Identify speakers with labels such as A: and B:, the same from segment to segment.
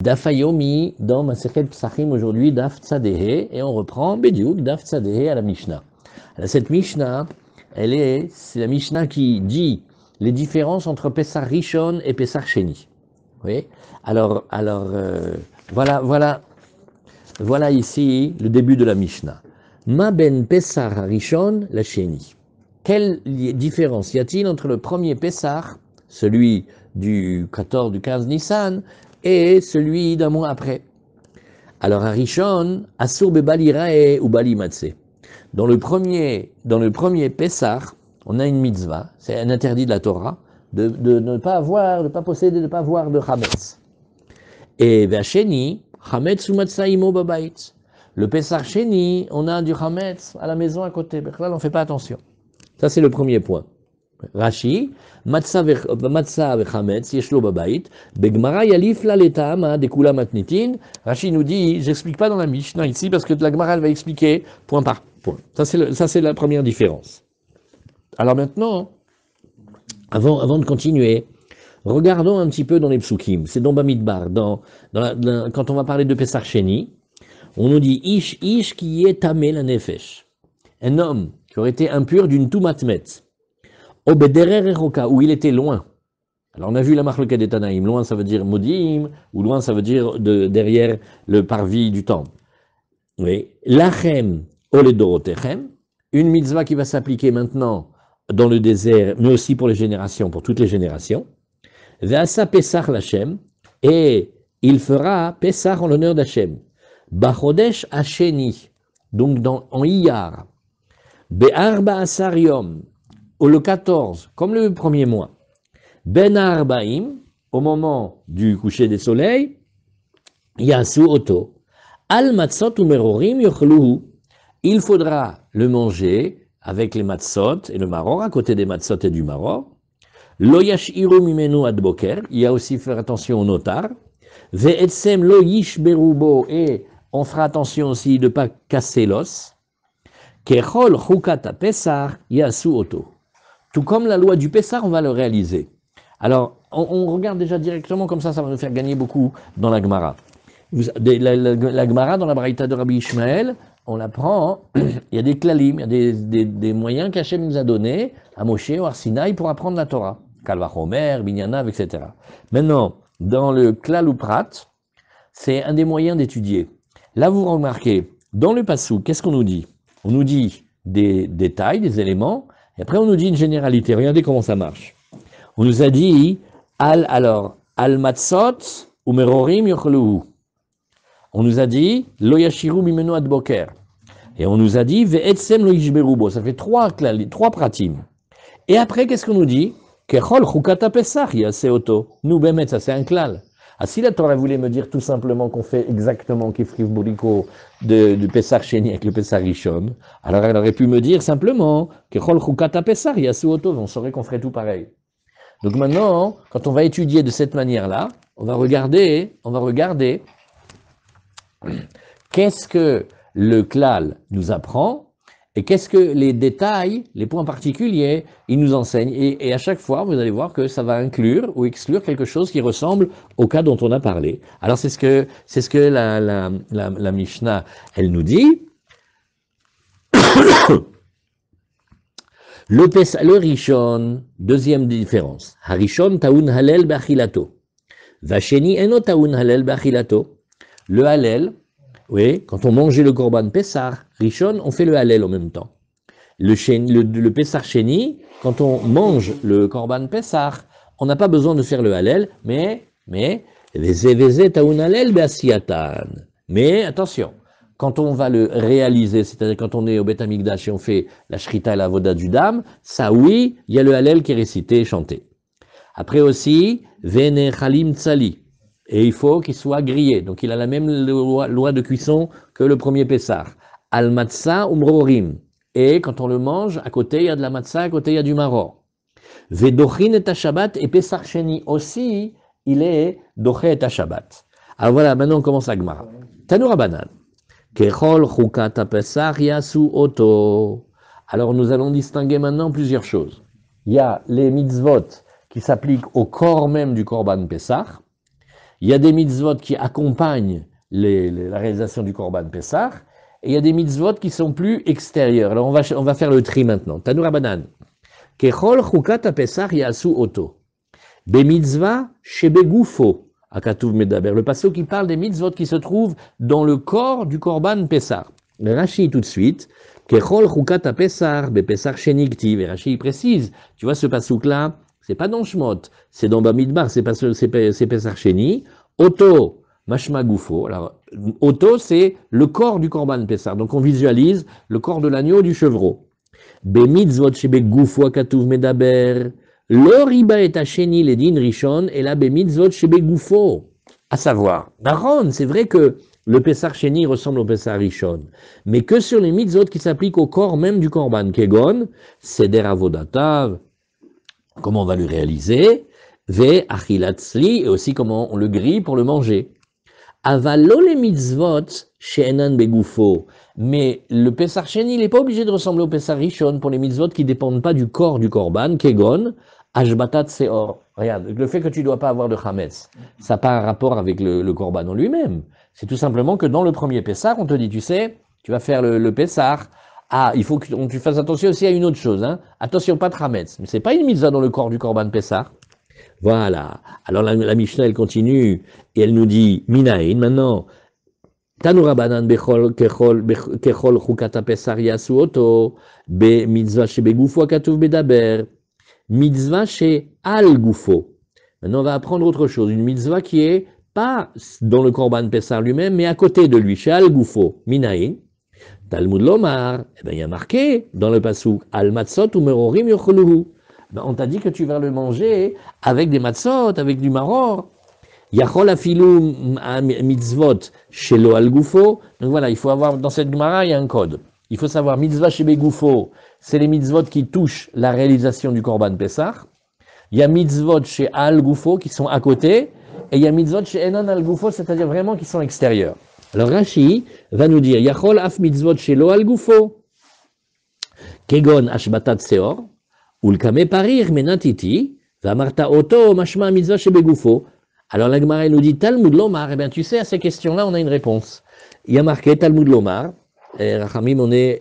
A: Daf Hayomi dans Masechet Psachim aujourd'hui, Daf Tzadehe, et on reprend Bediuk, Daf Tzadehe à la Mishnah. Alors, cette Mishnah, c'est la Mishnah qui dit les différences entre Pesach Rishon et Pesach Sheni. Oui. Alors, voilà ici le début de la Mishnah. Ma ben Pesach Rishon la Sheni. Quelle différence y a-t-il entre le premier Pesach, celui du 15 Nissan, et celui d'un mois après? Alors, à Rishon, Asur bebalirae ou bali matzeh. Dans le premier Pesach, on a une mitzvah, c'est un interdit de la Torah, de ne pas avoir, de ne pas posséder, de ne pas avoir de chametz. Et Vacheni, chametz ou matzah imo babayit. Le Pesach Sheni, on a du chametz à la maison à côté. Là, on ne fait pas attention. Ça, c'est le premier point. Rashi, matzah vechametz yeshlo babayit, begmara yalif la letama dekula matnitin. Rashi nous dit, j'explique pas dans la Mishnah ici parce que la Gemara elle va expliquer point par point. Ça c'est la première différence. Alors maintenant, avant de continuer, regardons un petit peu dans les psukim. C'est dans Bamidbar, quand on va parler de Pesach Sheni, on nous dit ish qui est tamé la nefesh, un homme qui aurait été impur d'une toumatmet. Où il était loin. Alors on a vu la marloquette des Tanaïm. Loin ça veut dire modim, ou loin ça veut dire derrière le parvis du temple. Oui. Lachem oledorotechem, une mitzvah qui va s'appliquer maintenant dans le désert, mais aussi pour les générations, pour toutes les générations. Ve'asa Pesach l'Hachem, et il fera Pesach en l'honneur d'Hachem. Bachodesh Hasheni, donc en Iyar. Be'arba asar yom, le 14, comme le premier mois, Ben Arbaim, au moment du coucher des soleils, Yasu Oto, Al Matzot ou Merorim Yochluhu, il faudra le manger avec les matzot et le maror, à côté des matzot et du maror. Lo Yashiru Mimenu Ad Boker, il y a aussi faire attention au notar. Ve'etsem Lo Yish Berubo, et on fera attention aussi de ne pas casser l'os. Kechol Chukata Pesach Yasu Oto. Tout comme la loi du Pessah, on va le réaliser. Alors, on regarde déjà directement, comme ça va nous faire gagner beaucoup dans la Gemara. La Gemara, dans la Braïta de Rabbi Ishmael, on la prend, il y a des klalim, il y a des moyens qu'Hachem nous a donnés à Moshe ou à Sinaï pour apprendre la Torah. Kalvachomer, Binyanav, etc. Maintenant, dans le klal ou prat, c'est un des moyens d'étudier. Là, vous remarquez, dans le passou, qu'est-ce qu'on nous dit? On nous dit des détails, des éléments, et après, on nous dit une généralité. Regardez comment ça marche. On nous a dit, al matzot ou merorim yochluhu. On nous a dit, lo yashiru mimenu ad boker. Et on nous a dit, ve'etsem lo yishberubo. Ça fait trois pratim. Et après, qu'est-ce qu'on nous dit? Kechol chukata pesach yaseoto. Nous, bemet, ça c'est un klal. Ah, si la Torah voulait me dire tout simplement qu'on fait exactement Kifrif Bouriko du Pesach Sheni avec le Pesach Rishon, alors elle aurait pu me dire simplement que Chol Chukata Pesach Yasuoto, on saurait qu'on ferait tout pareil. Donc maintenant, quand on va étudier de cette manière-là, on va regarder qu'est-ce que le klal nous apprend et qu'est-ce que les détails, les points particuliers, ils nous enseignent. Et à chaque fois, vous allez voir que ça va inclure ou exclure quelque chose qui ressemble au cas dont on a parlé. Alors c'est ce que la Mishnah, elle nous dit. Le Rishon, deuxième différence. Harishon taun halel b'achilato. Vacheni eno taun halel b'achilato. Le halel, oui, quand on mangeait le korban Pessah, Rishon, on fait le Hallel en même temps. Le Pessah Sheni, quand on mange le korban Pessah, on n'a pas besoin de faire le Hallel, mais attention, quand on va le réaliser, c'est-à-dire quand on est au Beth Amikdash et on fait la Shrita et la Voda du Dam, ça oui, il y a le Hallel qui est récité et chanté. Après aussi, Vene Chalim Tzali. Et il faut qu'il soit grillé. Donc il a la même loi de cuisson que le premier Pessah. Al matzah umrorim. Et quand on le mange, à côté il y a de la matzah, à côté il y a du maror. Vedochin et Shabbat, et Pessah Sheni aussi, il est doché et Shabbat. Alors voilà, maintenant on commence à Gemara. Tanu Rabanan. Kechol chukata Pessah yasu oto. Alors nous allons distinguer maintenant plusieurs choses. Il y a les mitzvot qui s'appliquent au corps même du korban Pessah. Il y a des mitzvot qui accompagnent la réalisation du Korban Pessah, et il y a des mitzvot qui sont plus extérieurs. Alors on va faire le tri maintenant. Tanoura Banan. Kechol chukat Pessah yasu oto. Be mitzvah shebe gufo. Akatuv medaber. Le passage qui parle des mitzvot qui se trouvent dans le corps du Korban Pessah. Rashi tout de suite. Kechol chukat Pessah be Pessah sheniktiv. Et Rashi précise. Tu vois ce passouk là, c'est pas dans Shmot, c'est dans Bamidbar, c'est Pessah Sheni. Oto. Mashma Gufo. Alors, Oto, c'est le corps du Korban Pessah. Donc, on visualise le corps de l'agneau du chevreau. Be mitzvot shebe Gufo akatuv medaber. Lo riba et hacheni ledin rishon et la be mitzvot shebe Gufo. À savoir, Aaron, c'est vrai que le Pessah Sheni ressemble au Pessah Rishon, mais que sur les mitzvot qui s'appliquent au corps même du Korban Kegon, Seder Avodatav, comment on va le réaliser, Ve achilatzli, et aussi comment on le grille pour le manger. Avalo les mitzvot she'enan begufo. Mais le Pessah Sheni, il n'est pas obligé de ressembler au Pessah Rishon pour les mitzvot qui ne dépendent pas du corps du Korban, Kegon, Ashbatat Seor. Regarde, le fait que tu ne dois pas avoir de Chametz, ça n'a pas un rapport avec le Korban en lui-même. C'est tout simplement que dans le premier Pessah, on te dit, tu sais, tu vas faire le Pessah. Ah, il faut que tu fasses attention aussi à une autre chose. Hein. Attention, pas de Chametz. Mais ce n'est pas une mitzvah dans le corps du Korban Pessah. Voilà. Alors la Mishnah, elle continue et elle nous dit, Minaïn, maintenant, Tanoura Banan bechol kechol chukata pesar yasu oto, be mitzvah she begufo akatuv bedaber, mitzvah she al gufo. Maintenant, on va apprendre autre chose, une mitzvah qui est pas dans le Korban Pessah lui-même, mais à côté de lui, chez al gufo, Minaïn. Talmud Lomar, eh ben, il y a marqué dans le passouk, al matzot ou merorim yocholuhu. Ben, on t'a dit que tu vas le manger avec des matzot, avec du maror. Yachol afilu mitzvot shelo al gufo. Donc voilà, il faut avoir, dans cette Gemara, il y a un code. Il faut savoir, mitzvah shebe gufo, c'est les mitzvot qui touchent la réalisation du Korban Pessah. Il y a mitzvot chez al gufo qui sont à côté, et il y a mitzvot chez enan al gufo, c'est-à-dire vraiment qui sont extérieurs. Alors Rashi va nous dire, Yachol af mitzvot shelo al gufo, kegon ashbatat seor, ulkame parir menatiti, vamarta oto mashma mitzvah shebe gufo. Alors la Gemara nous dit Talmud Lomar, eh bien tu sais, à ces questions-là, on a une réponse. Il y a marqué Talmud Lomar, et Rachamim, on est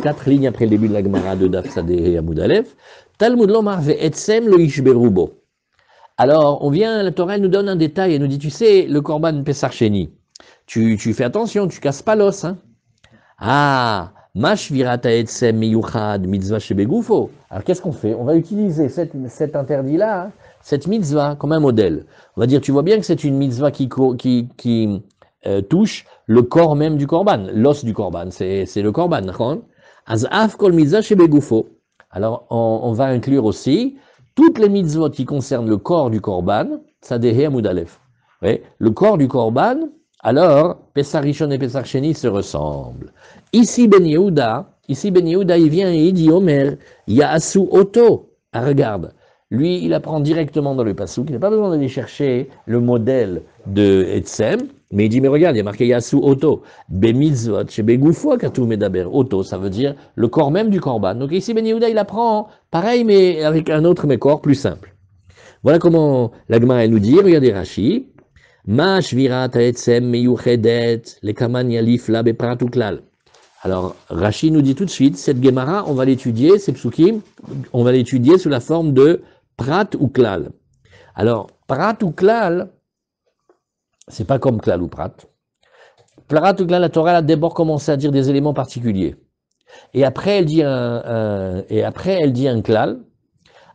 A: 4 lignes après le début de la Gemara de Daf Sadeh et Amud Aleph. Talmud Lomar ve'etzem lo ishberubo. Alors, la Torah nous donne un détail, elle nous dit, tu sais, le Korban Pessah Sheni, tu fais attention, tu casses pas l'os. Hein. Ah, mash virata etzem miyuchad mitzvah shebegufo. Alors qu'est-ce qu'on fait? On va utiliser cet interdit-là, hein, cette mitzvah comme un modèle. On va dire, tu vois bien que c'est une mitzvah qui touche le corps même du korban, l'os du korban, c'est le korban. Az kol mitzvah shebegufo. Alors, on va inclure aussi toutes les mitzvot qui concernent le corps du korban, Tzadehe Amud Aleph. Oui, le corps du korban, alors, Pessah Rishon et Pessah Sheni se ressemblent. Ici, Ben Yehuda, il vient et il dit, Omer, Ya'asu Oto. Ah, regarde, lui, il apprend directement dans le passouk, il n'a pas besoin d'aller chercher le modèle de Etzem, mais il dit, mais regarde, il y a marqué Ya'asu Oto. Bemitzvot, Shebegufo, Katu Medaber. Oto, ça veut dire le corps même du korban. Donc ici, Ben Yehuda, il apprend pareil, mais avec un autre corps plus simple. Voilà comment la Gemara nous dit, regardez Rashi. Ma shvirat ha'etzem meyuchedet lekaman yalif la beprat uklal. Alors, Rashi nous dit tout de suite, cette Gemara, on va l'étudier, ces psukim, on va l'étudier sous la forme de prat ou klal. Alors, prat ou klal, c'est pas comme klal ou prat. Prat ou klal, la Torah a d'abord commencé à dire des éléments particuliers. Et après, elle dit un klal.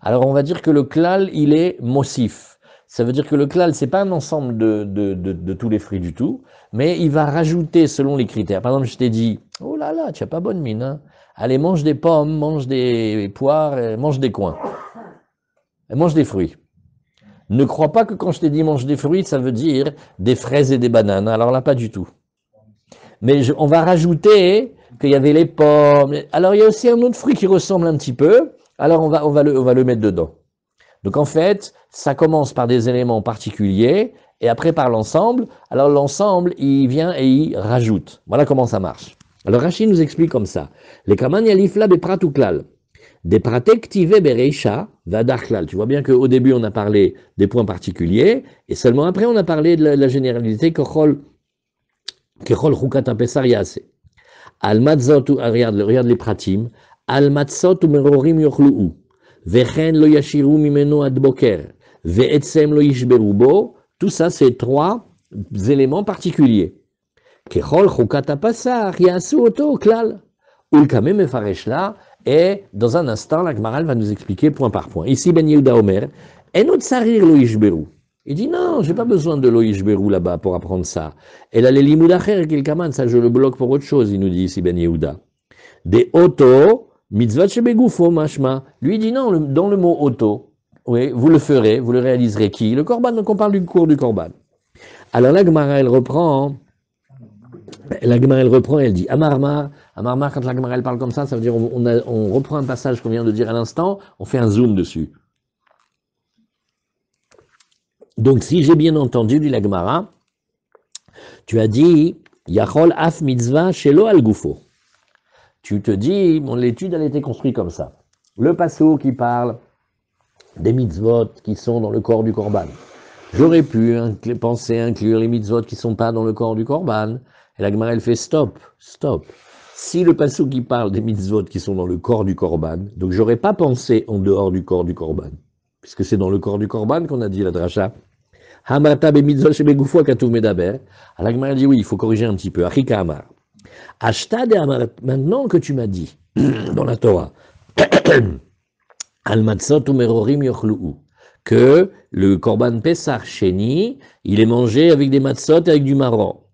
A: Alors, on va dire que le klal, il est mossif. Ça veut dire que le klal, c'est pas un ensemble de tous les fruits du tout, mais il va rajouter selon les critères. Par exemple, je t'ai dit, oh là là, tu as pas bonne mine, hein. Allez, mange des pommes, mange des poires, mange des coings. Mange des fruits. Ne crois pas que quand je t'ai dit mange des fruits, ça veut dire des fraises et des bananes. Alors là, pas du tout. Mais on va rajouter qu'il y avait les pommes. Alors il y a aussi un autre fruit qui ressemble un petit peu. Alors on va le mettre dedans. Donc en fait, ça commence par des éléments particuliers, et après par l'ensemble. Alors l'ensemble, il vient et il rajoute. Voilà comment ça marche. Alors Rashi nous explique comme ça. Les kaman yalif la beprat uklal. Des pratek tive bereisha vadar klal. Tu vois bien qu'au début, on a parlé des points particuliers, et seulement après, on a parlé de la généralité kechol chukat hapesar yaseh. Al matzot, regarde les pratim. Al matzot umerorim yochlu'u. Vechen lo yashiru mimeno ad boker. Ve'etzem lo yishberu bo. Tout ça, c'est trois éléments particuliers. Kechol chukat hapesar yasu oto klal. Ulkame mefaresh là, et dans un instant, la Gemara va nous expliquer point par point. Ici, Ben Yehuda Omer, enot sarir lo yishberu. Il dit non, j'ai pas besoin de lo yishberu là-bas pour apprendre ça. Et là, les limoudacher, kilkaman, ça je le bloque pour autre chose, il nous dit ici Ben Yehuda. Des auto, mitzvot shebegufo mashma. Lui il dit non, dans le mot auto, oui, vous le ferez, vous le réaliserez qui? Le korban, donc on parle du cours du korban. Alors la Gemara, elle reprend, elle dit Amar, quand la Gemara elle parle comme ça veut dire on reprend un passage qu'on vient de dire à l'instant, on fait un zoom dessus. Donc si j'ai bien entendu, dit la Gemara, tu as dit Yachol af mitzvah shelo al gufo. Tu te dis, l'étude elle a été construite comme ça. Le passo qui parle des mitzvot qui sont dans le corps du korban. J'aurais pu penser inclure les mitzvot qui ne sont pas dans le corps du korban. Et la Gemara, elle fait stop. Si le passou qui parle des mitzvot qui sont dans le corps du korban, donc j'aurais pas pensé en dehors du corps du korban, puisque c'est dans le corps du korban qu'on a dit la dracha. Hamarta be mitzvot shebegufo katuv medaber. La Gemara dit oui, il faut corriger un petit peu. Achika amar. Ashta de amar. Maintenant que tu m'as dit dans la Torah, al matzot umerorim yochlu'u, que le korban Pesach Sheni, il est mangé avec des matzot et avec du maror.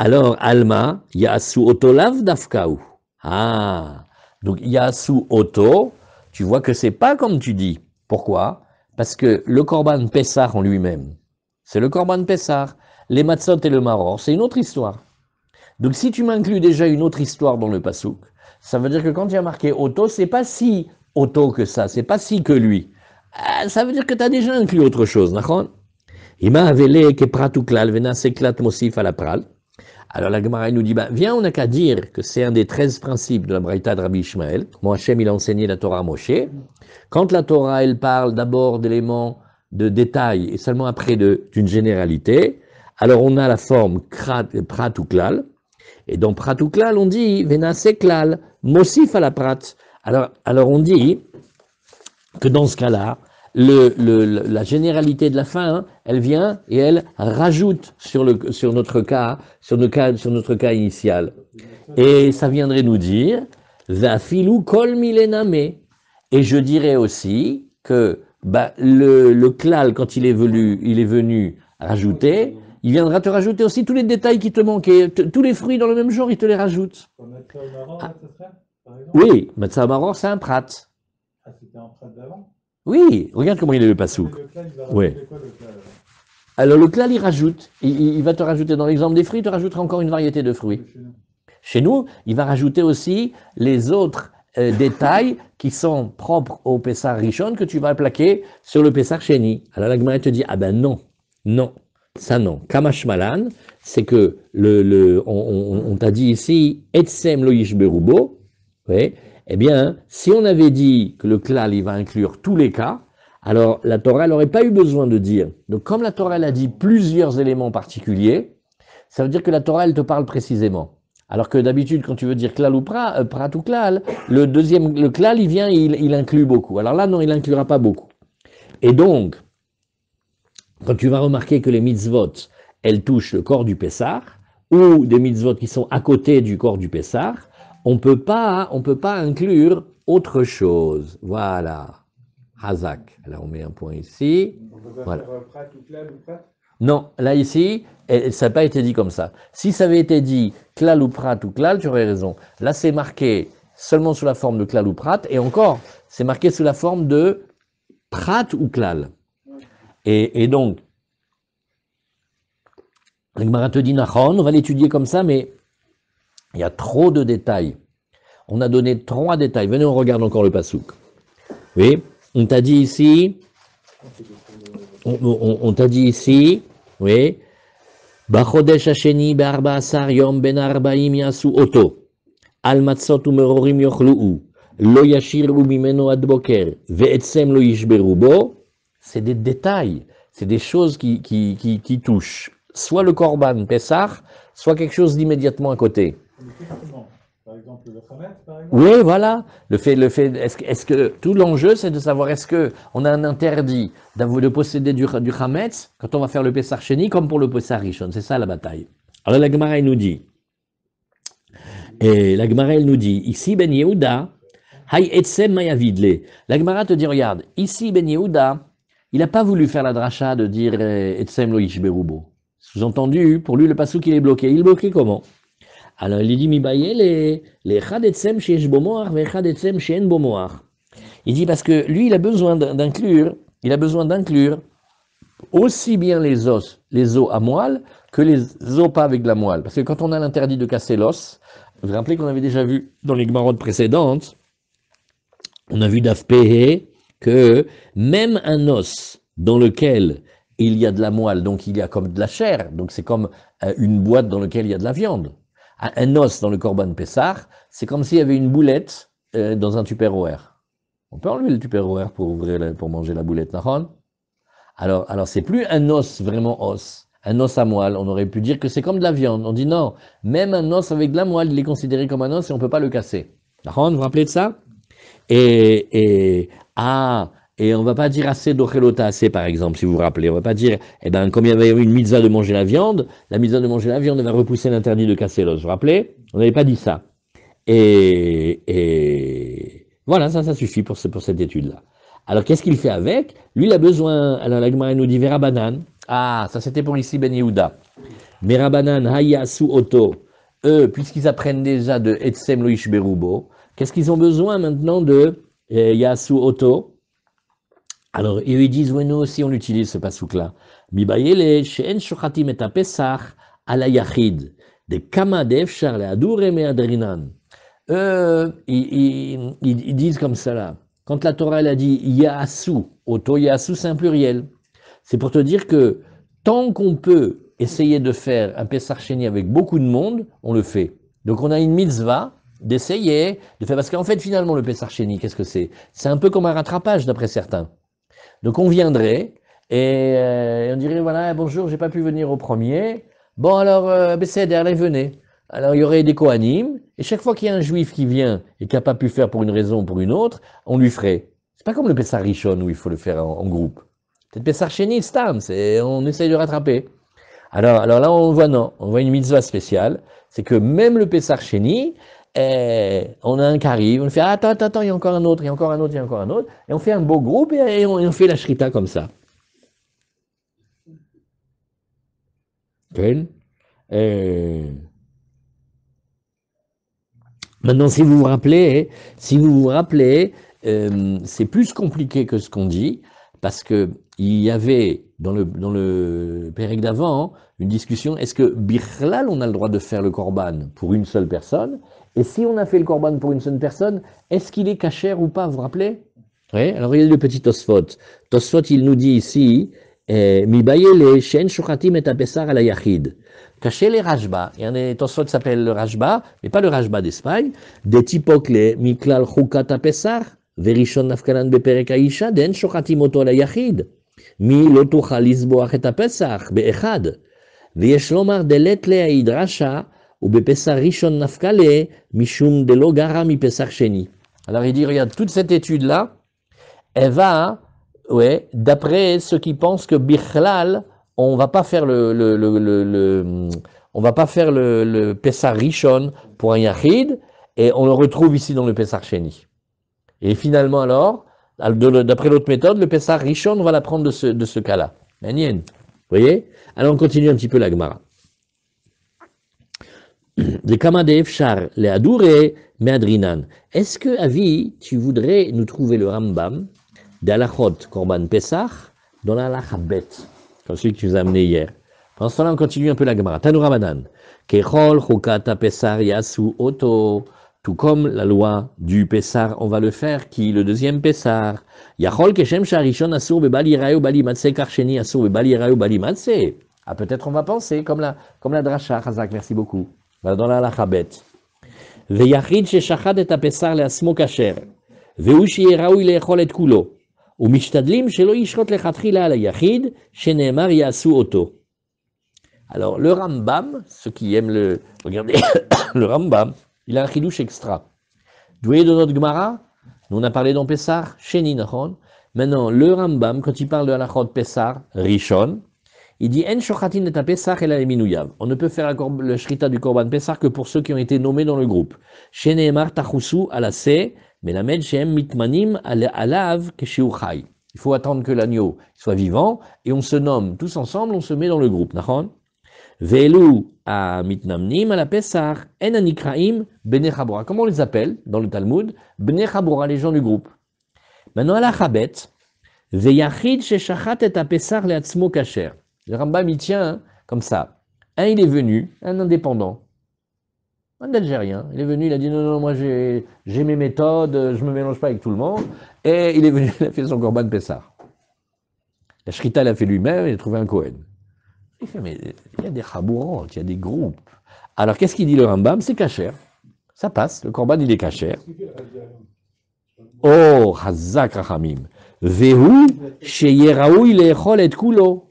A: Alors, Alma, Yasu Otolav Dafkaou. Ah, donc Yasu Oto, tu vois que c'est pas comme tu dis. Pourquoi? Parce que le korban Pesach en lui-même, c'est le korban Pesach. Les matzot et le maror, c'est une autre histoire. Donc si tu m'inclus déjà une autre histoire dans le pasouk, ça veut dire que quand il y a marqué Oto, c'est pas si Oto que ça, c'est pas si que lui. Ça veut dire que tu as déjà inclus autre chose, d'accord? Ima avele ke pratuklal vena seklat mosif à la pral. Alors la Gemara nous dit, viens, on n'a qu'à dire que c'est un des 13 principes de la Braïta de Rabbi Ishmael. Comment Hachem il a enseigné la Torah à Moshe. Quand la Torah elle parle d'abord d'éléments de détail et seulement après d'une généralité, alors on a la forme pratuklal. Et dans pratuklal on dit vena seklal mosif à la prat. Alors on dit que dans ce cas-là, la généralité de la fin, elle vient et elle rajoute sur notre cas initial. Et ça viendrait nous dire, Vafilu kol milename. Et je dirais aussi que le klal, quand il est venu rajouter, il viendra te rajouter aussi tous les détails qui te manquaient. Tous les fruits dans le même genre, il te les rajoute. Oui, Matzah Maror, c'est un prat.
B: Ah, c'était un prat d'avant?
A: Oui, regarde comment il est le pasouk. Oui. Alors le klal, il rajoute. Il va te rajouter, dans l'exemple des fruits, il te rajoutera encore une variété de fruits. Chez nous, il va rajouter aussi les autres détails qui sont propres au Pessar Rishon que tu vas plaquer sur le Pessar Sheni. Alors la Gemara te dit, ah ben non, ça non. Kamash Malan, c'est que on t'a dit ici, Etsem lo yishberubo, oui. Eh bien, si on avait dit que le klal, il va inclure tous les cas, alors la Torah n'aurait pas eu besoin de dire. Donc comme la Torah elle a dit plusieurs éléments particuliers, ça veut dire que la Torah elle te parle précisément. Alors que d'habitude, quand tu veux dire klal ou prat ou klal, le klal il vient et il inclut beaucoup. Alors là, non, il n'inclura pas beaucoup. Et donc, quand tu vas remarquer que les mitzvot, elles touchent le corps du Pessah, ou des mitzvot qui sont à côté du corps du Pessah, on peut pas inclure autre chose. Voilà. Hazak. Alors on met un point ici.
B: On peut pas
A: Voilà.
B: faire prat ou klal ou prat?
A: Non, là ici, ça n'a pas été dit comme ça. Si ça avait été dit klal ou prat ou klal, tu aurais raison. Là c'est marqué seulement sous la forme de klal ou prat, et encore, c'est marqué sous la forme de prat ou klal. Et donc, la Gemara te dit Nachon, on va l'étudier comme ça, mais il y a trop de détails. On a donné 3 détails. Venez, on regarde encore le pasouk. Oui, on t'a dit ici, on t'a dit ici, oui, Bachodesh Hasheni be'arba asar yom ben arba'im yasu oto, al matzot umerorim yochlu'u, lo yashir umimeno ad boker, ve'etsem lo yishberu bo, c'est des détails, c'est des choses qui touchent soit le korban Pessah, soit quelque chose d'immédiatement à côté.
B: Effectivement. Par exemple, le Khamet, par exemple.
A: Oui, voilà. Est-ce que tout l'enjeu, c'est de savoir est-ce que on a un interdit de posséder du Hametz quand on va faire le Pessah Sheni, comme pour le Pessah Rishon. C'est ça la bataille. Alors la Gemara, elle nous dit, ici Ben Yehuda, Hay Etzem Mayavidle. La Gemara te dit, regarde, ici Ben Yehuda, il n'a pas voulu faire la dracha de dire Etzem lo Yishberubo. Sous-entendu, pour lui, le passouk, il est bloqué. Il est bloqué comment? Alors il dit, les Echad Etzem sheyesh bo moach, ve Echad Etzem she'en bo moach. Il dit parce que lui, il a besoin d'inclure aussi bien les os à moelle, que les os pas avec de la moelle. Parce que quand on a l'interdit de casser l'os, vous vous rappelez qu'on avait déjà vu dans les Gemarotes précédentes, on a vu d'Afpehe que même un os dans lequel il y a de la moelle, donc il y a comme de la chair, donc c'est comme une boîte dans laquelle il y a de la viande. Un os dans le Korban Pessah, c'est comme s'il y avait une boulette dans un tupperware. On peut enlever le tupperware pour manger la boulette, Nahon? Alors c'est plus un os vraiment os, un os à moelle. On aurait pu dire que c'est comme de la viande. On dit non, même un os avec de la moelle, il est considéré comme un os et on ne peut pas le casser. Nahon, vous vous rappelez de ça? Et on va pas dire assez d'ochelota assez, par exemple, si vous vous rappelez. On va pas dire, comme il y avait une mitzvah de manger la viande va repousser l'interdit de casser l'os. Vous vous rappelez? On n'avait pas dit ça. Et voilà, ça suffit pour cette étude-là. Alors, qu'est-ce qu'il fait avec? Lui, il a besoin, alors la Gemara nous dit, Verabanan. Ah, ça c'était pour ici Ben Yehuda. Verabanan, Hayasu Oto. Eux, puisqu'ils apprennent déjà de Etsem Loish Berubo, qu'est-ce qu'ils ont besoin maintenant de Yasu Oto? Alors, ils disent, oui, nous aussi, on utilise ce pasouk-là. Mibayele, she'en shochatim et pesach ala yachid, de kama defshar le adure me adrinan. Ils disent comme ça là. Quand la Torah elle a dit yasu, auto yasu, c'est un pluriel. C'est pour te dire que tant qu'on peut essayer de faire un pesach sheni avec beaucoup de monde, on le fait. Donc on a une mitzvah d'essayer de faire, parce qu'en fait finalement le pesach sheni, qu'est-ce que c'est? C'est un peu comme un rattrapage d'après certains. Donc on viendrait et on dirait voilà bonjour, j'ai pas pu venir au premier. Bon alors Besséder, allez venez. Alors il y aurait des Kohanim et chaque fois qu'il y a un juif qui vient et qui n'a pas pu faire pour une raison ou pour une autre, on lui ferait. C'est pas comme le Pessah Rishon où il faut le faire en groupe. C'est le Pessah Sheni Stam, on essaye de rattraper. Alors là on voit non, on voit une mitzvah spéciale, c'est que même le Pessah Sheni, on a un qui arrive, on fait attends, il y a encore un autre, et on fait un beau groupe et on fait la shrita comme ça. Maintenant, si vous vous rappelez, c'est plus compliqué que ce qu'on dit, parce que il y avait dans le pérec d'avant une discussion, est-ce que Bichlal, on a le droit de faire le korban pour une seule personne? Et si on a fait le korban pour une seule personne, est-ce qu'il est cachère ou pas, vous vous rappelez? Oui, alors regardez le petit Tosfot. Tosfot, il nous dit ici, Mibayele, Shen Shochatim et Apessar à la Yachid. Caché les Rajba, il y a un Tosfot qui s'appelle le Rajba, mais pas le Rajba d'Espagne, des Tipokle, Miklal Chukat Apessar, Verishon Nafkalan Beperek Aisha, Den Shochatim Oto la Yachid. Mi Lotucha Lisboach et Apessar, Be'echad. ויש לומר דלת להידרשה, ובפסח ראשון נפקלה, משום דלא גרה מפסח שני. Alors il dit, regarde, toute cette étude-là, elle va, d'après ceux qui pensent que Bichlal, on va pas faire le Pessah Rishon pour un Yachid, et on le retrouve ici dans le Pessah Sheni. Et finalement alors, d'après l'autre méthode, le Pessah Rishon, on va l'apprendre de ce cas-là. Vous voyez? Alors on continue un petit peu la Gemara. Le Kama de Efshar, le Adure, Meadrinan. Est-ce que, Avi, tu voudrais nous trouver le Rambam d'Alachot Korban Pesach dans l'Alach Bet, comme celui que tu nous as amené hier? Pendant ce temps-là, on continue un peu la Gemara. Tanu Ramadan. Kechol Chokata Pesach Yasu Oto. Tout comme la loi du Pessah, on va le faire, qui le deuxième Pessah. Yachol Keshem Sharishon Asur Bebal Yirayu Bali Matse Karcheni Asur Bebal Yirayu Bali Matse. Ah, peut-être on va penser, comme la dracha, Chazak, merci beaucoup. Dans la Lachabet. Veyachid Sheshachad et Apessar le Asmo Kacher. והוא שיהיה ראוי לאכול את כולו. ומשתדלים שלא ישחוט לכתחילה על היחיד, שנאמר יעשו אותו. Alors, le Rambam, ceux qui aiment regardez, le Rambam, il a un chidouche extra. Doué de notre Gemara, nous on a parlé dans Pessar, Sheni Nachon. Maintenant, le Rambam, quand il parle de halachot Pessar, Rishon, il dit En shochatin et Pessar et la eminuyav. On ne peut faire le shrita du korban Pessar que pour ceux qui ont été nommés dans le groupe. Sheneemar tachusu alase, melamed shehem mitmanim alav keshiu chai. Il faut attendre que l'agneau soit vivant et on se nomme tous ensemble, on se met dans le groupe. Nachon. Ve'elu a mitnamnim ala Pessar en anikraim bnei chabura. Comment on les appelle dans le Talmud? Bnei chabura, les gens du groupe. Maintenant, à la chabet, ve'yachid sheshachat et Pessar le'atzmo kasher. Le Rambam, il tient comme ça. Un, il est venu, un indépendant, un Algérien. Il est venu, il a dit non, moi j'ai mes méthodes, je me mélange pas avec tout le monde. Et il est venu, il a fait son korban Pessar. La shrita, il a fait lui-même, il a trouvé un Kohen. Il fait, mais il y a des chabourantes, il y a des groupes. Alors, qu'est-ce qu'il dit le Rambam? C'est kasher. Ça passe, le korban, il est kasher. Oh, Hazak Rachamim. Vehu, sheyeraoui leechol et kulo.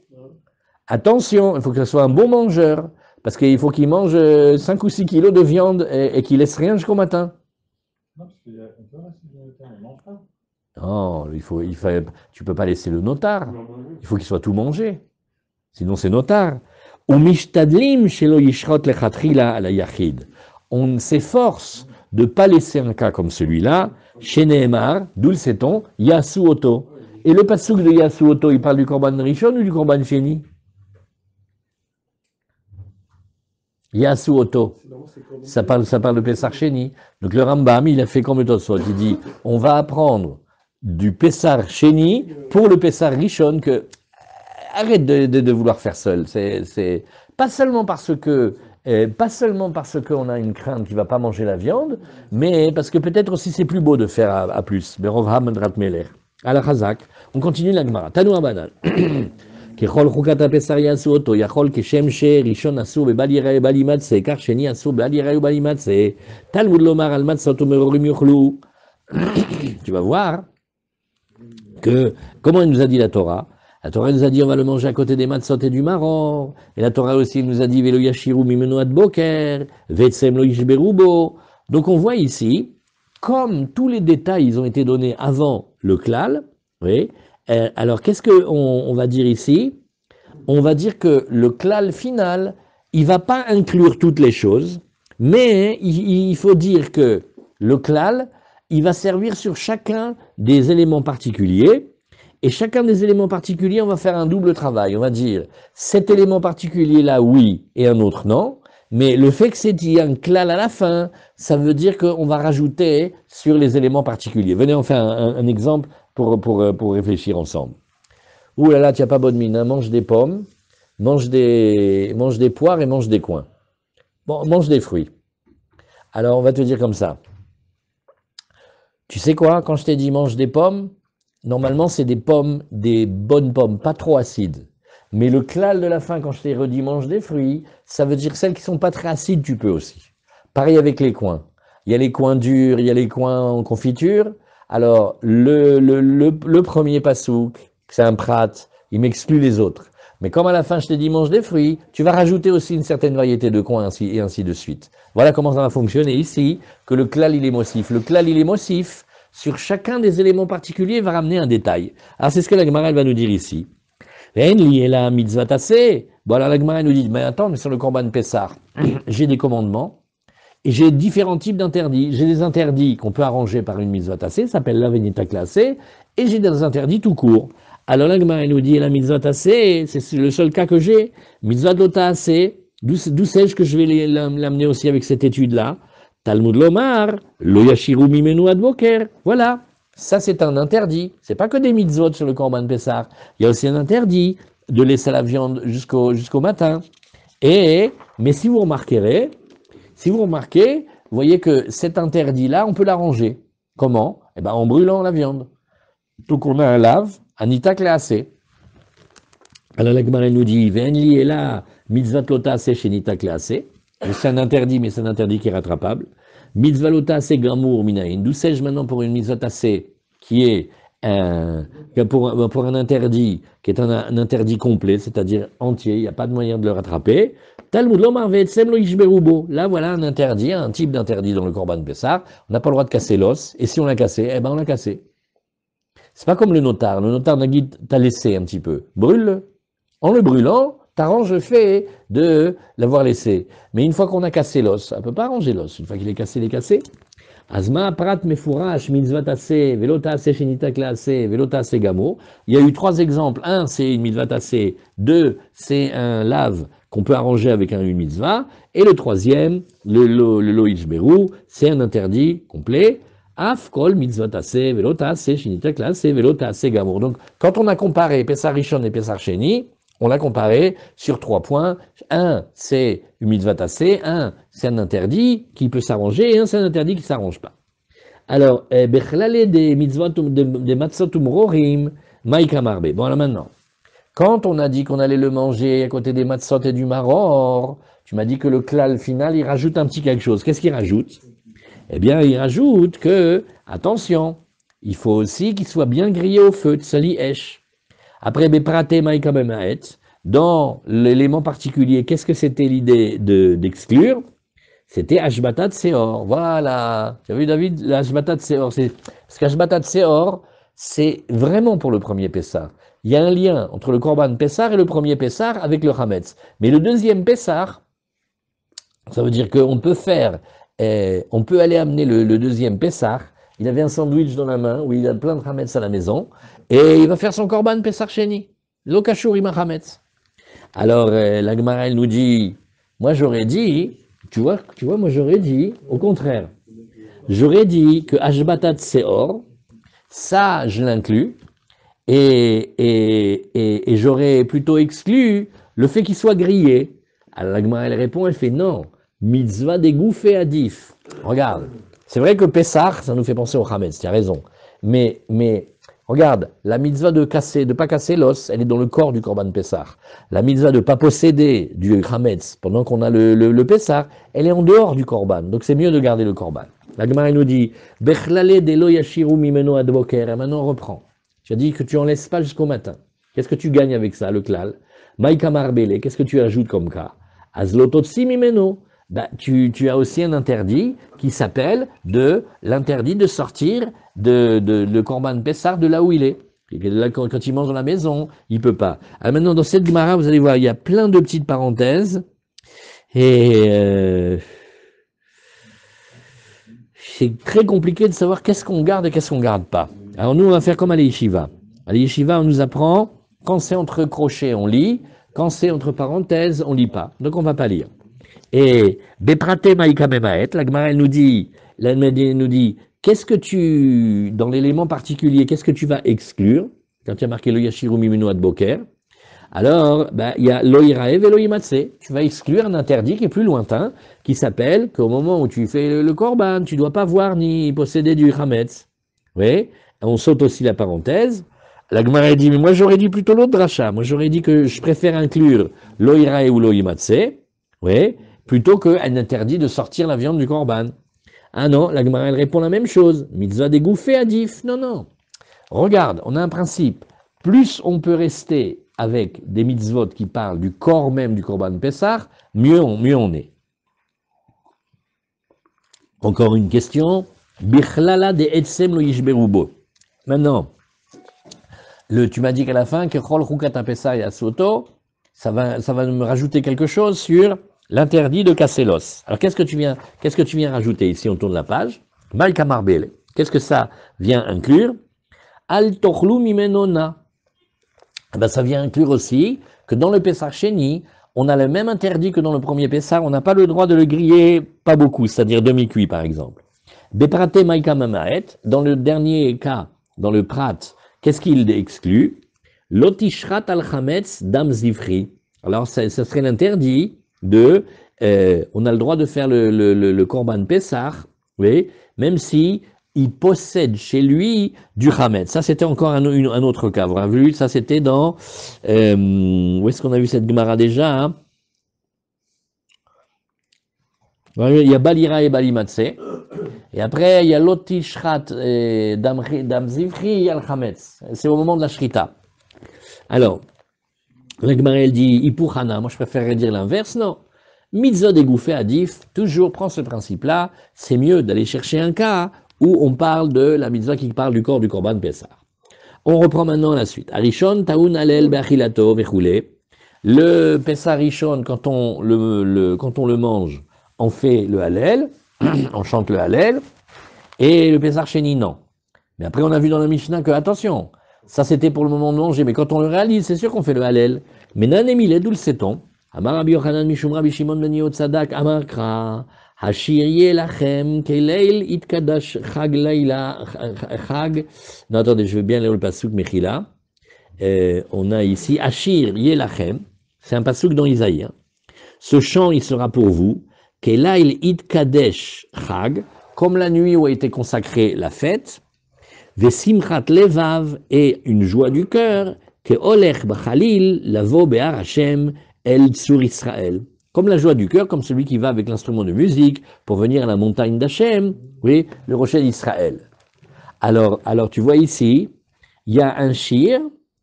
A: Attention, il faut que ce soit un bon mangeur, parce qu'il faut qu'il mange 5 ou 6 kilos de viande et qu'il laisse rien jusqu'au matin.
B: Non, parce qu'il y a un peu de mange pas.
A: Non, tu peux pas laisser le notar. Il faut qu'il soit tout mangé. Sinon, c'est notar. Umishtadlim shelo yishrot lechatrila ala yachid. On s'efforce de ne pas laisser un cas comme celui-là, chez Nehemar, d'où le sait-on, Yasu Oto. Et le passouk de Yasu Oto, il parle du korban Rishon ou du korban Sheni? Yasu Oto. Ça parle de Pessar Sheni. Donc le Rambam, il a fait comme le Tosfot. Il dit, on va apprendre du Pessar Sheni pour le Pessar Rishon que, arrête de vouloir faire seul. C'est pas seulement parce que qu'on a une crainte qu'il ne va pas manger la viande, mais parce que peut-être aussi c'est plus beau de faire à plus. On continue la Gemara. Tanou Abanan. ככל חוקת הפסח יעשו אותו, יכול כשם שראשון אסור בבל יראה ובל ימצא, כך שני אסור בבל יראה ובל ימצא, תלמוד לומר על מצות ומרורים יאכלו. Tu vas voir que, comment il nous a dit la Torah? La Torah nous a dit on va le manger à côté des matzot et du maror. Et la Torah aussi nous a dit velo yashiru mimenu ad boker, vetsem lo yishberu bo. Donc on voit ici, comme tous les détails ils ont été donnés avant le klal, oui. Alors qu'est-ce qu'on va dire ici? On va dire que le klal final, il va pas inclure toutes les choses, mais il faut dire que le klal, il va servir sur chacun des éléments particuliers. Et chacun des éléments particuliers, on va faire un double travail. On va dire, cet élément particulier-là, oui, et un autre, non. Mais le fait que c'est dit un klal à la fin, ça veut dire qu'on va rajouter sur les éléments particuliers. Venez, on fait un exemple pour réfléchir ensemble. Ouh là là, tu n'as pas bonne mine, hein. Mange des pommes, mange des poires et mange des coings. Bon, mange des fruits. Alors, on va te dire comme ça. Tu sais quoi, quand je t'ai dit mange des pommes, normalement, c'est des pommes, des bonnes pommes, pas trop acides. Mais le klal de la fin, quand je t'ai redit mange des fruits, ça veut dire que celles qui sont pas très acides, tu peux aussi. Pareil avec les coings. Il y a les coings durs, il y a les coings en confiture. Alors, le premier pasouk, c'est un prat, il m'exclut les autres. Mais comme à la fin, je t'ai dit mange des fruits, tu vas rajouter aussi une certaine variété de coings et ainsi de suite. Voilà comment ça va fonctionner ici, que le klal, il est mossif. Le klal, il est mossif. Sur chacun des éléments particuliers, il va ramener un détail. Alors, c'est ce que la Gemara va nous dire ici. Bon, alors la Gemara nous dit, mais attends, mais sur le korban Pessar, j'ai des commandements, et j'ai différents types d'interdits. J'ai des interdits qu'on peut arranger par une mitzvah tassée, ça s'appelle la venita classée, et j'ai des interdits tout court. Alors la Gemara nous dit, la mitzvah tassée, c'est le seul cas que j'ai, mitzvah lota assez, d'où sais-je que je vais l'amener aussi avec cette étude-là? Talmud lomar, lo yashiru mimenu ad boker. Voilà, ça c'est un interdit. C'est pas que des mitzvot sur le korban Pessar. Il y a aussi un interdit de laisser la viande jusqu'au matin. Mais si vous remarquez, vous voyez que cet interdit-là, on peut l'arranger. Comment? Eh ben en brûlant la viande. Donc on a un lave, un itak leasé. Alors la Gemara nous dit, Venli est là, mitzvot lota assez chez itak leasé. C'est un interdit, mais c'est un interdit qui est rattrapable. Mitzvah lotase gamour minaïn. D'où sais-je maintenant pour une mitzvah tassée qui est pour un interdit, qui est un interdit complet, c'est-à-dire entier, il n'y a pas de moyen de le rattraper. Talmud lomar ve'etzem lo yishberubo. Là, voilà un interdit, un type d'interdit dans le Korban Pessah. On n'a pas le droit de casser l'os, et si on l'a cassé, eh ben on l'a cassé. C'est pas comme le notar. Le notar Nagid t'a laissé un petit peu. Brûle-le. En le brûlant, t'arranges le fait de l'avoir laissé. Mais une fois qu'on a cassé l'os, on ne peut pas arranger l'os. Une fois qu'il est cassé, il est cassé. Azma prat mefurash mitzvah tassé, velo tassé shenita klassé, velo tassé gamo. Il y a eu 3 exemples. Un, c'est une mitzvah tassé. 2, c'est un lave qu'on peut arranger avec une mitzvah. Et le troisième, le loïch berou, c'est un interdit complet. Af kol mitzvah tassé, velo tassé shenita klassé, velo tassé gamo. Donc, quand on a comparé Pessah Rishon et Pessah Sheni, on l'a comparé sur 3 points. Un, c'est une mitzvah tassé. Un, c'est un interdit qui peut s'arranger. Et un, c'est un interdit qui ne s'arrange pas. Alors, bechlale des mitzvot, des matzot umrorim, maïka marbe. Bon, alors maintenant, quand on a dit qu'on allait le manger à côté des matzot et du maror, tu m'as dit que le klal final, il rajoute un petit quelque chose. Qu'est-ce qu'il rajoute? Eh bien, il rajoute que, attention, il faut aussi qu'il soit bien grillé au feu, tsali esh. Après, Beprate Maïka Bemaet, dans l'élément particulier, qu'est-ce que c'était l'idée d'exclure? C'était Ashbatat Seor. Voilà. Tu as vu, David, l'Ashbatat Seor. Parce qu'Ashbatat Seor, c'est vraiment pour le premier Pessar. Il y a un lien entre le Korban Pessar et le premier Pessar avec le Hametz. Mais le deuxième Pessar, ça veut dire qu'on peut on peut aller amener le deuxième Pessar. Il avait un sandwich dans la main où il a plein de Hametz à la maison. Et il va faire son Korban Pessar Sheni. Lo kashur im hametz. Alors, la Gemara, elle nous dit, moi j'aurais dit, tu vois, moi j'aurais dit, au contraire, j'aurais dit que Ashbatat Seor, ça je l'inclus, et j'aurais plutôt exclu le fait qu'il soit grillé. Alors la Gemara, elle répond, elle fait non, mitzvah dégouffé adif. Regarde, c'est vrai que Pessah, ça nous fait penser au Hametz, tu as raison, mais regarde, la mitzvah de pas casser l'os, elle est dans le corps du Korban Pessah. La mitzvah de ne pas posséder du Hametz pendant qu'on a le Pessah, elle est en dehors du Korban. Donc c'est mieux de garder le Korban. La Gemara nous dit, Bechlale de lo yashiru mimeno ad boker. Et maintenant on reprend. Tu as dit que tu en laisses pas jusqu'au matin. Qu'est-ce que tu gagnes avec ça, le klal? Maïka marbele, qu'est-ce que tu ajoutes comme cas? Azlototsi mimeno. Bah, tu as aussi un interdit qui s'appelle l'interdit de sortir le Korban Pessar de là où il est. Là, quand il mange dans la maison, il ne peut pas. Alors maintenant, dans cette Gemara, vous allez voir, il y a plein de petites parenthèses. Et c'est très compliqué de savoir qu'est-ce qu'on garde et qu'est-ce qu'on ne garde pas. Alors nous, on va faire comme à l'Yeshiva. À l'Yeshiva, on nous apprend, quand c'est entre crochets, on lit. Quand c'est entre parenthèses, on ne lit pas. Donc on ne va pas lire. Et Beprate Maïka Memaet, la Gemara nous dit, qu'est-ce que dans l'élément particulier, qu'est-ce que tu vas exclure? Quand tu as marqué le Yashiru Mimino Ad Boker, alors, il y a Loïraev et Loïmatse. Tu vas exclure un interdit qui est plus lointain, qui s'appelle qu'au moment où tu fais le Korban, tu ne dois pas voir ni posséder du Hametz. Oui, on saute aussi la parenthèse. La Gemara dit, mais moi j'aurais dit plutôt l'autre dracha. Moi j'aurais dit que je préfère inclure Loïraev ou Loïmatse. Oui, plutôt qu'un interdit de sortir la viande du Korban. Ah non, la Gemara, elle répond la même chose. Mitzvah dégouffé adif. Non. Regarde, on a un principe. Plus on peut rester avec des mitzvot qui parlent du corps même du Korban Pessah, mieux on est. Encore une question. Bichlala de etsem lo yishberubo. Maintenant, tu m'as dit qu'à la fin, que chol chukat Pessah yasoto, ça va me rajouter quelque chose sur l'interdit de casser l'os. Alors qu'est-ce que tu viens rajouter ici? On tourne la page. Malka marbele. Qu'est-ce que ça vient inclure? Al tochlu mimenona. Ça vient inclure aussi que dans le Pessah Sheni, on a le même interdit que dans le premier Pessah, on n'a pas le droit de le griller pas beaucoup, c'est-à-dire demi-cuit par exemple. Beprate maïka mamaet, dans le dernier cas, dans le prat, qu'est-ce qu'il exclut? Lotishrat al chametz dam zivri. Alors ça serait l'interdit on a le droit de faire le Korban Pessah, oui, même si il possède chez lui du Hametz. Ça, c'était encore un autre cas. Vous avez vu, ça, c'était dans... où est-ce qu'on a vu cette Gemara déjà, hein? Il y a Balira et Balimatse. Et après, il y a l'Oti Shrat Dam Zivri et Al-Khametz. C'est au moment de la Shrita. Alors, la Gemara, elle dit Ipuchana, moi je préférerais dire l'inverse, non. Mitzvah dégouffé Adif, toujours prend ce principe-là, c'est mieux d'aller chercher un cas où on parle de la mitzvah qui parle du corps du Korban Pessah. On reprend maintenant la suite. Arishon, Taoun, Alel, Beachilato, Vechoulé. Le Pessah Rishon, quand on le mange, on fait le Hallel, on chante le Hallel, et le Pessah Sheni, non. Mais après, on a vu dans la Mishnah que, attention, ça c'était pour le moment de manger, mais quand on le réalise, c'est sûr qu'on fait le Hallel. Mais Nanemile, d'où le sait-on? Amar Rabbi Yochanan Mishum Rabbi Shimon ben Yotzadak, Amar Kra, Hashir Yelachem, Keleil Itkadash Chag Laila, Chag. Non, attendez, je vais bien lire le pasuk Mechila. On a ici Hashir Yelachem, c'est un pasuk dans Isaïe. Hein. Ce chant, il sera pour vous, Keleil Itkadesh Chag, comme la nuit où a été consacrée la fête. Vesimchat levav et une joie du cœur, que olech bachalil lavo be'ar Hashem el tsur Israël. Comme la joie du cœur, comme celui qui va avec l'instrument de musique pour venir à la montagne d'Hachem, oui, le rocher d'Israël. Alors tu vois ici, il y a un shir,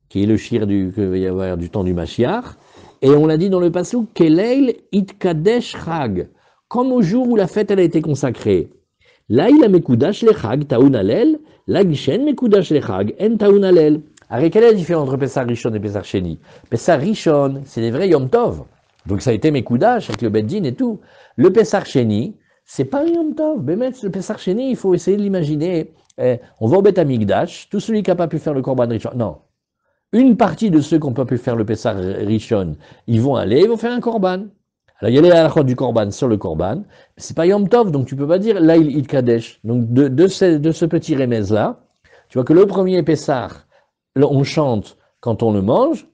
A: qui est le shir que va y avoir du temps du Mashiach, et on l'a dit dans le pasuk, Keleil itkadesh chag, comme au jour où la fête elle a été consacrée. Là, il a mekudash lechag taun alel, là, gishen mekudash lechag en taun alel. Alors, quelle est la différence entre Pessah Rishon et Pessah Sheni? Pessah Rishon, c'est des vrais Yom Tov. Donc, ça a été mekudash avec le Beddin et tout. Le Pessah Sheni, c'est pas un Yom Tov. Bémet, le Pessah Sheni, il faut essayer de l'imaginer. On va au Beth Amikdash, tout celui qui n'a pas pu faire le Korban Rishon. Non. Une partie de ceux qui n'ont pas pu faire le Pessah Rishon, ils vont faire un Korban. Alors, il y a les halachot du Korban sur le Korban, mais c'est pas Yom Tov, donc tu peux pas dire Laïl Id Kadesh. Donc, de ce petit remez-là, tu vois que le premier Pessah, on chante quand on le mange,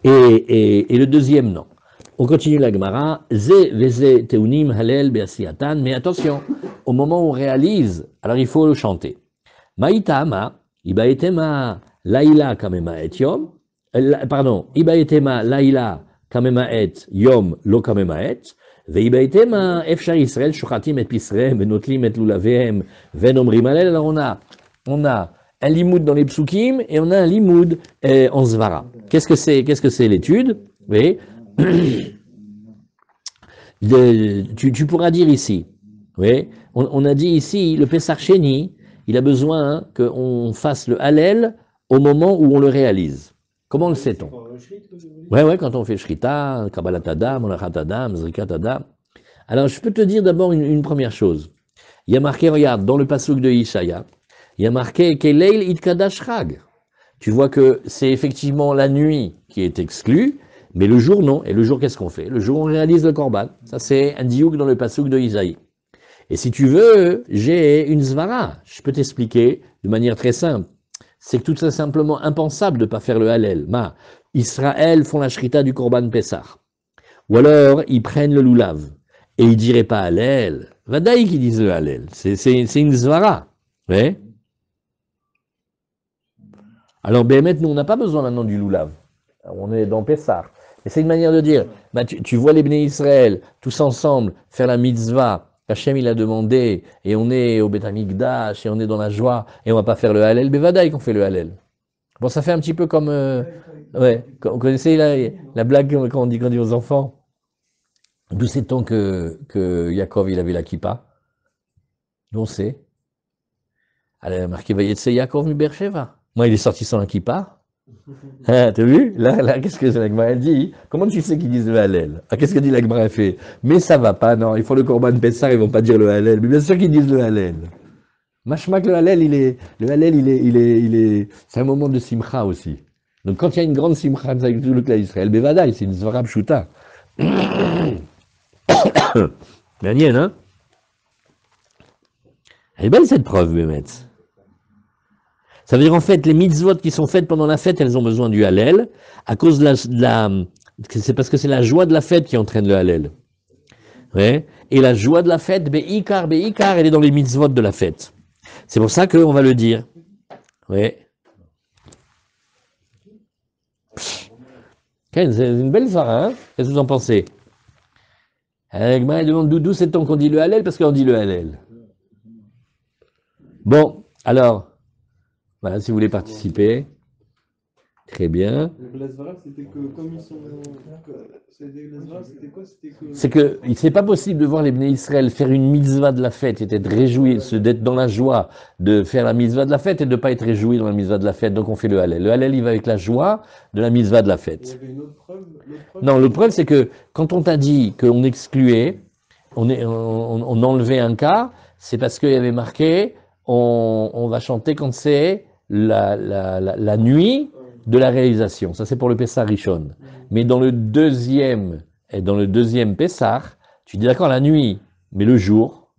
A: et le deuxième, non. On continue la Gemara, Ze Veze Teunim Halel Beasiatan, mais attention, au moment où on réalise, alors il faut le chanter. Maïtama, Ibaetema Laïla Kamema Et Yom, Ibaetema Laïla Kamemaet Yom Lo Kamemaet, Veibaitema Efshar Israël Shuchatim et Pisrem, Venotlim et Lulavehem, Venomrim Alel. Alors on a un limoud dans les psukim et on a un limoud en zvara. Qu'est-ce que c'est l'étude? Oui. Tu pourras dire ici. Oui. On a dit ici le Pessah Sheni, il a besoin qu'on fasse le Hallel au moment où on le réalise. Comment le sait-on? Ouais, quand on fait Shrita, Kabbalat Adam, Olachat Adam, Zrikat Adam. Alors, je peux te dire d'abord une première chose. Il y a marqué, regarde, dans le pasuk de Ishaïa, il y a marqué Keleil Itkadash Chag. Tu vois que c'est effectivement la nuit qui est exclue, mais le jour non. Et le jour, qu'est-ce qu'on fait? Le jour, on réalise le Korban. Ça, c'est un diouk dans le pasuk de Isaïe. Et si tu veux, j'ai une zvara. Je peux t'expliquer de manière très simple. C'est que tout simplement impensable de ne pas faire le Hallel. Israël font la shrita du Korban Pessah. Ou alors, ils prennent le loulav. Et ils diraient pas Hallel. Vadaï qui disent le Hallel. C'est une zvara. Ouais. Alors, Béhémet, nous, on n'a pas besoin maintenant du loulav. On est dans Pessah. Et c'est une manière de dire, tu vois les Bnei Israël, tous ensemble, faire la mitzvah, Hachem il a demandé, et on est au Beth Amikdash, et on est dans la joie, et on va pas faire le Hallel, Bevadaï qu'on fait le Hallel. Bon, ça fait un petit peu comme, ouais, vous connaissez la blague quand on dit aux enfants, d'où sait-on que Yaakov il avait la kippa? D'où on sait? Elle a marqué Vayetse Yaakov mi Beersheva. Moi, il est sorti sans la kippa. T'as vu? Là, qu'est-ce que la Gemara dit? Comment tu sais qu'ils disent le Hallel? Qu'est-ce que dit la Gemara fait? Mais ça va pas, non, il faut le Korban Pessah, ils vont pas dire le Hallel. Mais bien sûr qu'ils disent le Hallel. Mashmak, le Hallel, c'est un moment de simcha aussi. Donc quand il y a une grande simcha avec tout le clan d'Israël, Bevadaï, c'est une zvara pshuta. Manienne, hein? Elle est belle cette preuve, Bémet. Ça veut dire en fait, les mitzvot qui sont faites pendant la fête, elles ont besoin du Hallel, à cause c'est parce que c'est la joie de la fête qui entraîne le Hallel. Ouais. Et la joie de la fête, Be'ikar, elle est dans les mitzvot de la fête. C'est pour ça qu'on va le dire. Ouais. C'est une belle zvara, hein? Qu'est-ce que vous en pensez? L'Agmara demande d'où c'est qu'on dit le Hallel, parce qu'on dit le Hallel. Bon, alors, voilà, si vous voulez participer, très bien.
C: Donc la Svara, c'était que comme ils sont. La Svara, c'était quoi? C'était que.
A: C'est que c'est pas possible de voir les Bnei Israël faire une mitzvah de la fête et d'être réjoui, d'être dans la joie de faire la mitzvah de la fête et de ne pas être réjoui dans la mitzvah de la fête. Donc on fait le Hallel. Le Hallel, il va avec la joie de la mitzvah de la
C: Il y
A: fête.
C: avait une autre preuve.
A: Non, le problème, c'est que quand on t'a dit qu'on excluait, on enlevait un cas, c'est parce qu'il y avait marqué on va chanter quand c'est la nuit de la réalisation. Ça, c'est pour le Pessah Rishon. Mais dans le deuxième Pessah, tu dis d'accord la nuit, mais le jour.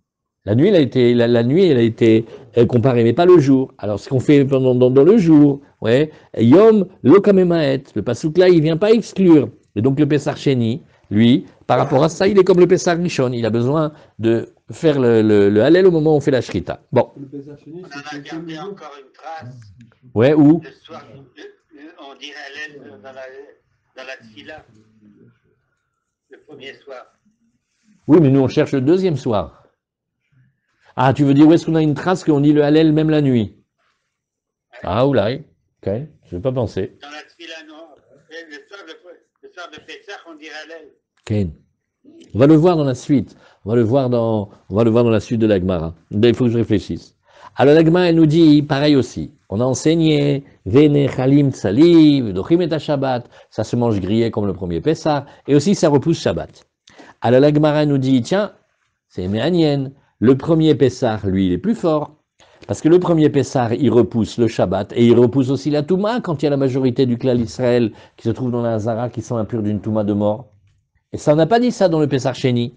A: La nuit, elle a été comparée, mais pas le jour. Alors, ce qu'on fait dans le jour, ouais, Yom lo kamemaet, le pasuk là, il vient pas exclure. Et donc le Pessah Sheni, lui, par rapport à ça, il est comme le Pessah Rishon. Il a besoin de faire le Hallel au moment où on fait la Shrita. Bon.
C: Le Pessah Sheni,
D: On en a gardé encore une trace.
A: Ouais, où?
D: Le soir, on dit Hallel dans la Tfila, le premier soir.
A: Oui, mais nous, on cherche le deuxième soir. Ah, tu veux dire où est-ce qu'on a une trace qu'on dit le Hallel même la nuit? Ah, oula, ok, je n'ai pas pensé.
D: Dans la Tfila, non. Et le soir de Pessah, on dit Hallel.
A: Ok. On va le voir dans la suite. On va le voir dans la suite de l'Agmara. Il faut que je réfléchisse. Alors l'Agmara, elle nous dit pareil aussi. On a enseigné Vene Chalim Tsaliv, Dochim et Shabbat. Ça se mange grillé comme le premier Pessah. Et aussi, ça repousse Shabbat. Alors l'Agmara nous dit, tiens, c'est Méanienne. Le premier Pessah, lui, il est plus fort. Parce que le premier Pessah, il repousse le Shabbat et il repousse aussi la Touma quand il y a la majorité du clan d'Israël qui se trouve dans la Hazara qui sont impurs d'une Touma de mort. Et ça, on n'a pas dit ça dans le Pessah Sheni.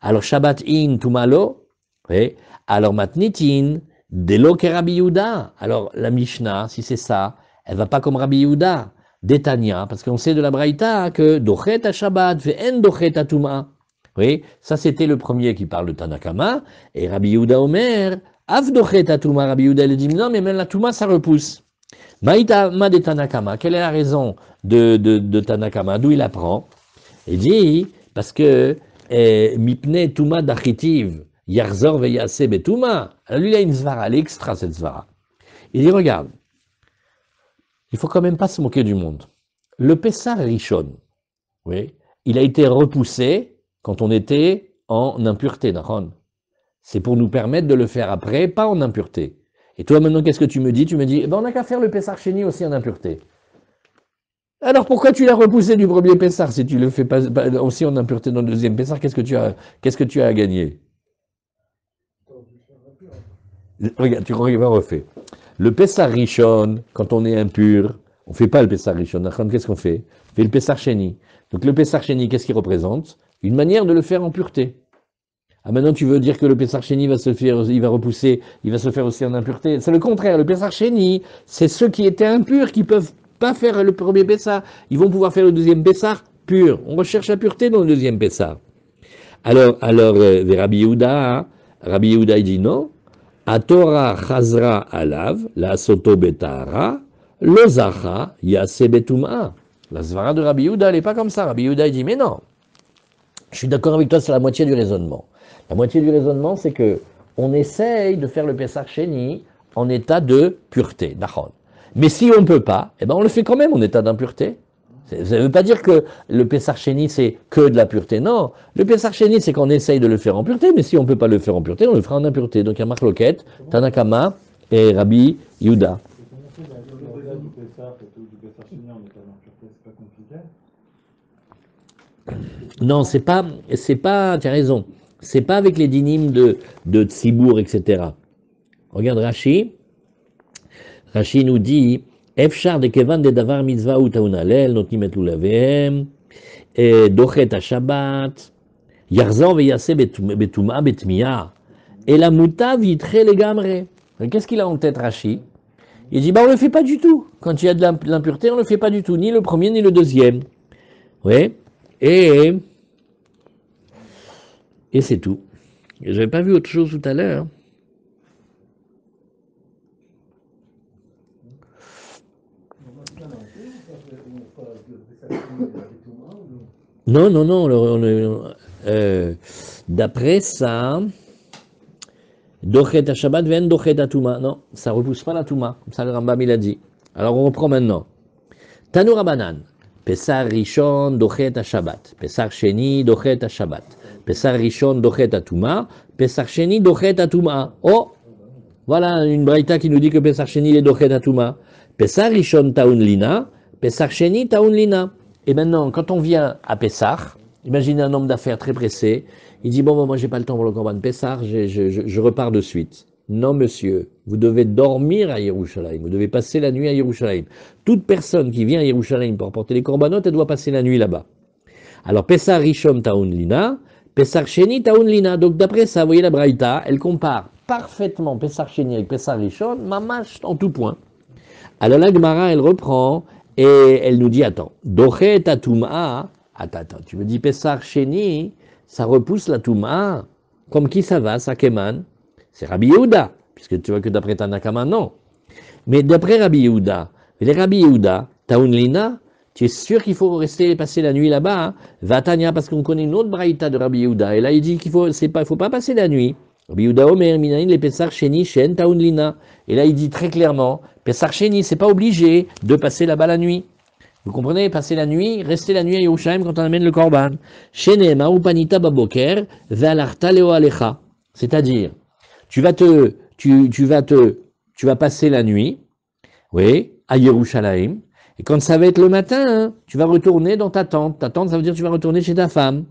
A: Alors Shabbat in Touma lo, oui. Alors matnitin, delo ke Rabbi Yehuda. Alors la Mishnah, si c'est ça, elle va pas comme Rabbi Yehuda, d'Etania, parce qu'on sait de la Braïta que dochet à Shabbat, ve'en dochet à Touma. Oui, ça c'était le premier qui parle de Tanakama, et Rabbi Yehuda Omer, Avdochet Touma, Rabbi Yehuda il dit non, mais même la Touma ça repousse. Maïta ma de Tanakama, quelle est la raison de Tanakama, d'où il apprend? Il dit, parce que Mipne Touma Dachitiv, Yarzor Veyase Betouma, lui il a une zvara, elle est extra cette zvara. Il dit, regarde, il faut quand même pas se moquer du monde. Le Pessah Rishon, oui, il a été repoussé quand on était en impureté, d'accord? C'est pour nous permettre de le faire après, pas en impureté. Et toi, maintenant, qu'est-ce que tu me dis? Tu me dis, ben, on n'a qu'à faire le Pessah Sheni aussi en impureté. Alors, pourquoi tu l'as repoussé du premier Pessah si tu le fais pas aussi en impureté dans le deuxième Pessah? Qu'est-ce que tu as à gagner? Regarde, tu refais. Le Pessah Rishon, quand on est impur, on ne fait pas le Pessah Rishon. Qu'est-ce qu'on fait? On fait le Pessah Sheni. Donc, le Pessah Sheni, qu'est-ce qu'il représente? Une manière de le faire en pureté. Ah, maintenant, tu veux dire que le Pessah Sheni va se faire, il va repousser, il va se faire aussi en impureté. C'est le contraire. Le Pessah Sheni, c'est ceux qui étaient impurs qui peuvent pas faire le premier Pessah. Ils vont pouvoir faire le deuxième Pessah pur. On recherche la pureté dans le deuxième Pessah. Alors, Rabbi Yehuda, il dit non. A Torah chazra alav, la soto betara, lo zacha, yase betuma. La svara de Rabbi Yehuda, elle n'est pas comme ça. Rabbi Yehuda, il dit, mais non. Je suis d'accord avec toi sur la moitié du raisonnement. La moitié du raisonnement, c'est que on essaye de faire le Pessah Sheni en état de pureté, d'achon. Mais si on ne peut pas, eh ben on le fait quand même en état d'impureté. Ça ne veut pas dire que le Pessah Sheni, c'est que de la pureté. Non, le Pessah Sheni, c'est qu'on essaye de le faire en pureté, mais si on ne peut pas le faire en pureté, on le fera en impureté. Donc il y a Marloquette, Tanakama et Rabbi Yehuda.
B: Comment on fait la du Pessah et tout, du Pessah Sheni en état d'impureté, c'est pas compliqué?
A: Non, c'est pas, tu as raison, c'est pas avec les dynimes de Tzibour, etc. Regarde Rashi nous dit, Efshar de Kevan de Davar Mitzvah ou Taunalel, Notnim et Lulavehem, Dochet Shabbat, Yarzan Veyase Betuma Betmia, et la Moutav Yitre les Gamre. Qu'est-ce qu'il a en tête Rashi? Il dit, bah on ne le fait pas du tout. Quand il y a de l'impureté, on ne le fait pas du tout, ni le premier ni le deuxième. Oui, et c'est tout. Je n'avais pas vu autre chose tout à l'heure. Non. D'après ça, Dochet à Shabbat, ven Dochet à Touma. Non, ça ne repousse pas la Touma, comme ça le Rambam il a dit. Alors on reprend maintenant. Tanu Rabanan, Pesar Rishon Dochet à Shabbat, Pesar Sheni Dochet à Shabbat, Pesar Rishon Dochet à Touma, Pesar Sheni Dochet à Touma. Oh, voilà une braïta qui nous dit que Pesar Sheni est Dochet à Touma. Pesar Rishon Taun Lina, Pesar Sheni Taun Lina. Et maintenant, quand on vient à Pessah, imaginez un homme d'affaires très pressé, il dit, bon, moi j'ai pas le temps pour le Corban Pessah, je repars de suite. Non, monsieur, vous devez dormir à Yerushalayim, vous devez passer la nuit à Yerushalayim. Toute personne qui vient à Yerushalayim pour porter les corbanotes, elle doit passer la nuit là-bas. Alors, Pessah Rishon Taun Lina, Pessah Sheni Taun Lina. Donc d'après ça, vous voyez la braïta, elle compare parfaitement Pessah Sheni avec Pessah Rishon, mamash en tout point. Alors la Gemara, elle reprend, et elle nous dit, attends, Dochet à Touma, attends, tu me dis Pessah Sheni, ça repousse la Touma, comme qui ça va, ça Keman? C'est Rabbi Yehuda, puisque tu vois que d'après Tanakama, non. Mais d'après Rabbi Yehuda, les Rabbi Yehuda, Taun Lina, tu es sûr qu'il faut rester passer la nuit là-bas, hein? Vatania, parce qu'on connaît une autre braïta de Rabbi Yehuda, et là il dit qu'il faut pas passer la nuit. Rabbi Yehuda Omer, Minaïn, les Pessah Sheni, Shen, Taun Lina. Et là il dit très clairement, Pessah Sheni, c'est pas obligé de passer là-bas la nuit. Vous comprenez, passer la nuit, rester la nuit à Yerushalayim quand on amène le korban. Shene ma'upanita baboker ve'alarta leo alecha. C'est-à-dire, tu vas passer la nuit, oui, à Yerushalayim, et quand ça va être le matin, hein, tu vas retourner dans ta tente. Ta tente, ça veut dire que tu vas retourner chez ta femme.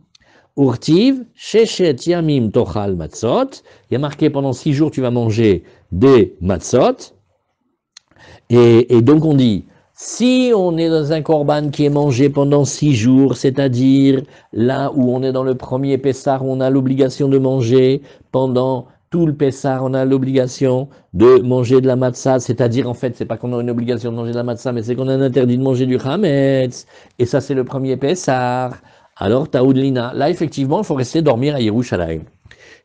A: Urtiv, sheshet yamim tochal matzot. Il y a marqué pendant 6 jours, tu vas manger des matzot. Et donc on dit, si on est dans un korban qui est mangé pendant 6 jours, c'est-à-dire là où on est dans le premier Pessah, on a l'obligation de manger pendant tout le Pessah, on a l'obligation de manger de la matzah, c'est-à-dire en fait, c'est pas qu'on a une obligation de manger de la matzah, mais c'est qu'on a un interdit de manger du chametz, et ça c'est le premier Pessah. Alors, Taoud Lina, là effectivement, il faut rester dormir à Yerushalayim.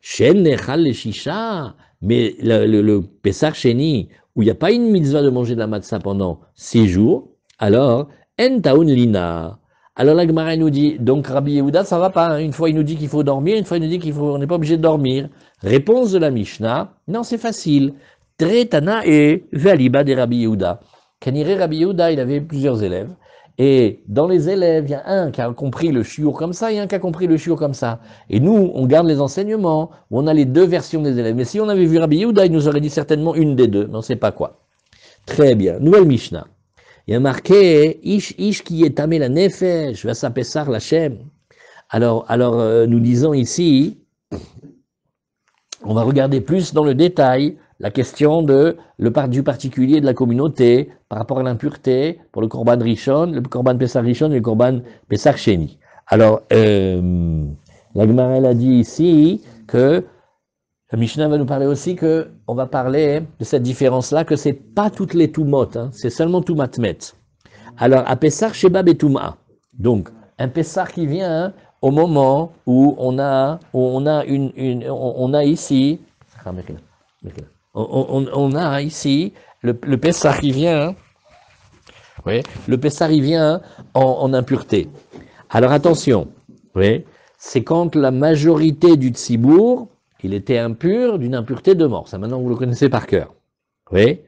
A: Shen nechal le shisha, mais le Pessah Sheni, où il n'y a pas une mitzvah de manger de la matzah pendant 6 jours, alors, en Taoud Lina. Alors la Gemara nous dit, donc Rabbi Yehuda, ça va pas, hein. Une fois il nous dit qu'il faut dormir, une fois il nous dit qu'on n'est pas obligé de dormir. Réponse de la Mishnah, non c'est facile. Tretana et Valiba de Rabbi Yehuda. Kaniré Rabbi Yehuda, il avait plusieurs élèves. Et dans les élèves, il y a un qui a compris le shiur comme ça, et un qui a compris le shiur comme ça. Et nous, on garde les enseignements, où on a les deux versions des élèves. Mais si on avait vu Rabbi Yehuda, il nous aurait dit certainement une des deux, mais on ne sait pas quoi. Très bien. Nouvelle Mishnah. Il y a marqué, Ish qui est tamé la nefesh, Vasa Pessar Lachem. Alors, nous disons ici, on va regarder plus dans le détail la question du particulier de la communauté par rapport à l'impureté pour le Korban Rishon, le Korban Pessah Rishon et le Korban Pessah Sheni. Alors, la Gemara elle a dit ici que la Mishnah va nous parler aussi que on va parler de cette différence-là, que c'est pas toutes les Tumot, hein, c'est seulement Tumat Met. Alors, à Pessah Sheba Betuma. Donc, un Pessah qui vient au moment où on a ici, on a ici le Pessah qui vient, oui, le Pessah il vient en impureté. Alors attention, oui, c'est quand la majorité du Tzibour, il était impur d'une impureté de mort. Ça maintenant vous le connaissez par cœur. Oui.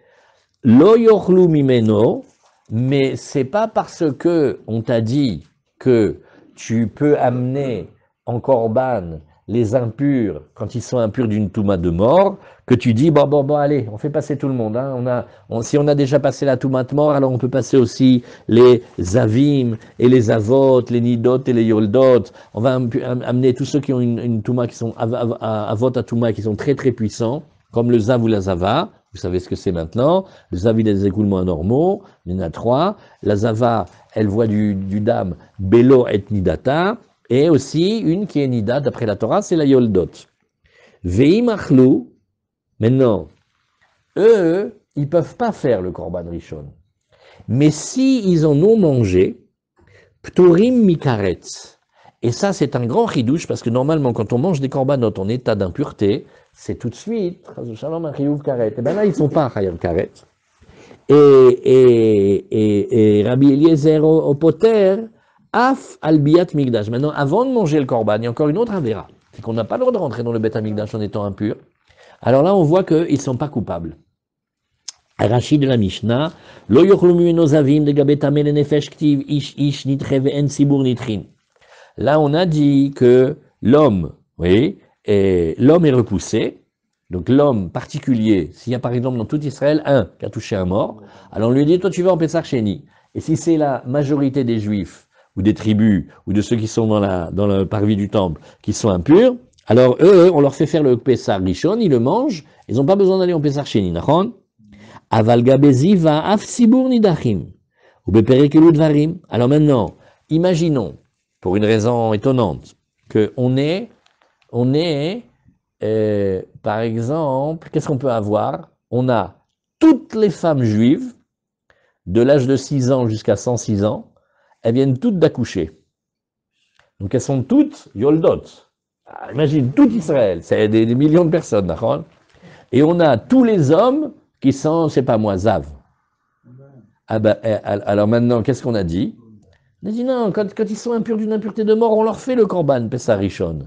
A: Lo yochlu mimeno, mais c'est pas parce que on t'a dit que tu peux amener en korban les impurs quand ils sont impurs d'une touma de mort, que tu dis bon allez, on fait passer tout le monde. Hein. Si on a déjà passé la touma de mort, alors on peut passer aussi les avim et les avot, les nidot et les yoldot. On va amener tous ceux qui ont une touma qui sont avot à touma qui sont très très puissants, comme le zav ou la zava. Vous savez ce que c'est maintenant. Le zav, il a des écoulements anormaux, il y en a 3. La zava, elle voit du dam, belo et nidata. Et aussi, une qui est nida, d'après la Torah, c'est la yoldot. Ve'im achlou, maintenant, eux, ils ne peuvent pas faire le korban rishon. Mais si ils en ont mangé, pturim mikaretz. Et ça, c'est un grand chidouche, parce que normalement, quand on mange des korbanot en état d'impureté, c'est tout de suite, shalom un chiyuv karet. Et bien là, ils ne sont pas chayav karet. Et Rabbi Eliezer au poter, Af albiyat migdash. Maintenant, avant de manger le korban, il y a encore une autre avéra. C'est qu'on n'a pas le droit de rentrer dans le Beth Amikdash en étant impur. Alors là, on voit qu'ils ne sont pas coupables. Rachid de la Mishnah, Lo yochlu mimeno zavim de gabetame le nefesh ktiv ish ish nitre ve'en sibur nitrin. Là, on a dit que l'homme, oui, l'homme est repoussé. Donc l'homme particulier, s'il y a par exemple dans tout Israël un qui a touché un mort, alors on lui dit, toi tu vas en Pessar Sheni. Et si c'est la majorité des Juifs, ou des tribus, ou de ceux qui sont dans le parvis du temple, qui sont impurs, alors eux, on leur fait faire le Pessar Rishon, ils le mangent, ils n'ont pas besoin d'aller en Pessar Sheni, nachon? Aval gabezi va af sibur nidachim, ou beperekelu dvarim. Alors maintenant, imaginons, pour une raison étonnante, qu'on est, par exemple, qu'est-ce qu'on peut avoir? On a toutes les femmes juives, de l'âge de 6 ans jusqu'à 106 ans, elles viennent toutes d'accoucher. Donc elles sont toutes yoldot. Imagine, tout Israël, c'est des millions de personnes, d'accord? Et on a tous les hommes qui sont, je sais pas moi, zav. Ah ben, alors maintenant, qu'est-ce qu'on a dit? On a dit non, quand ils sont impurs d'une impureté de mort, on leur fait le korban, Pessah Rishon.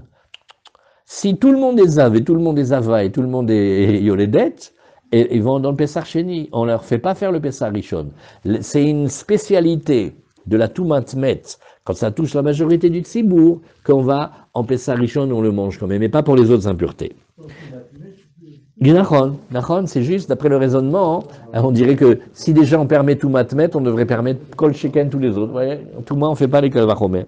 A: Si tout le monde est zav, et tout le monde est zava, et tout le monde est yoledet, et ils vont dans le Pessah Sheni, on leur fait pas faire le Pessah Rishon. C'est une spécialité de la Toumat Met, quand ça touche la majorité du Tzibour, qu'on va en Pessah Rishon, on le mange quand même, mais pas pour les autres impuretés. Nachon, c'est juste, d'après le raisonnement, on dirait que si déjà on permet Toumat Met, on devrait permettre Kol Sheken tous les autres. Vous voyez, Touma, on fait pas les Kalvachomer.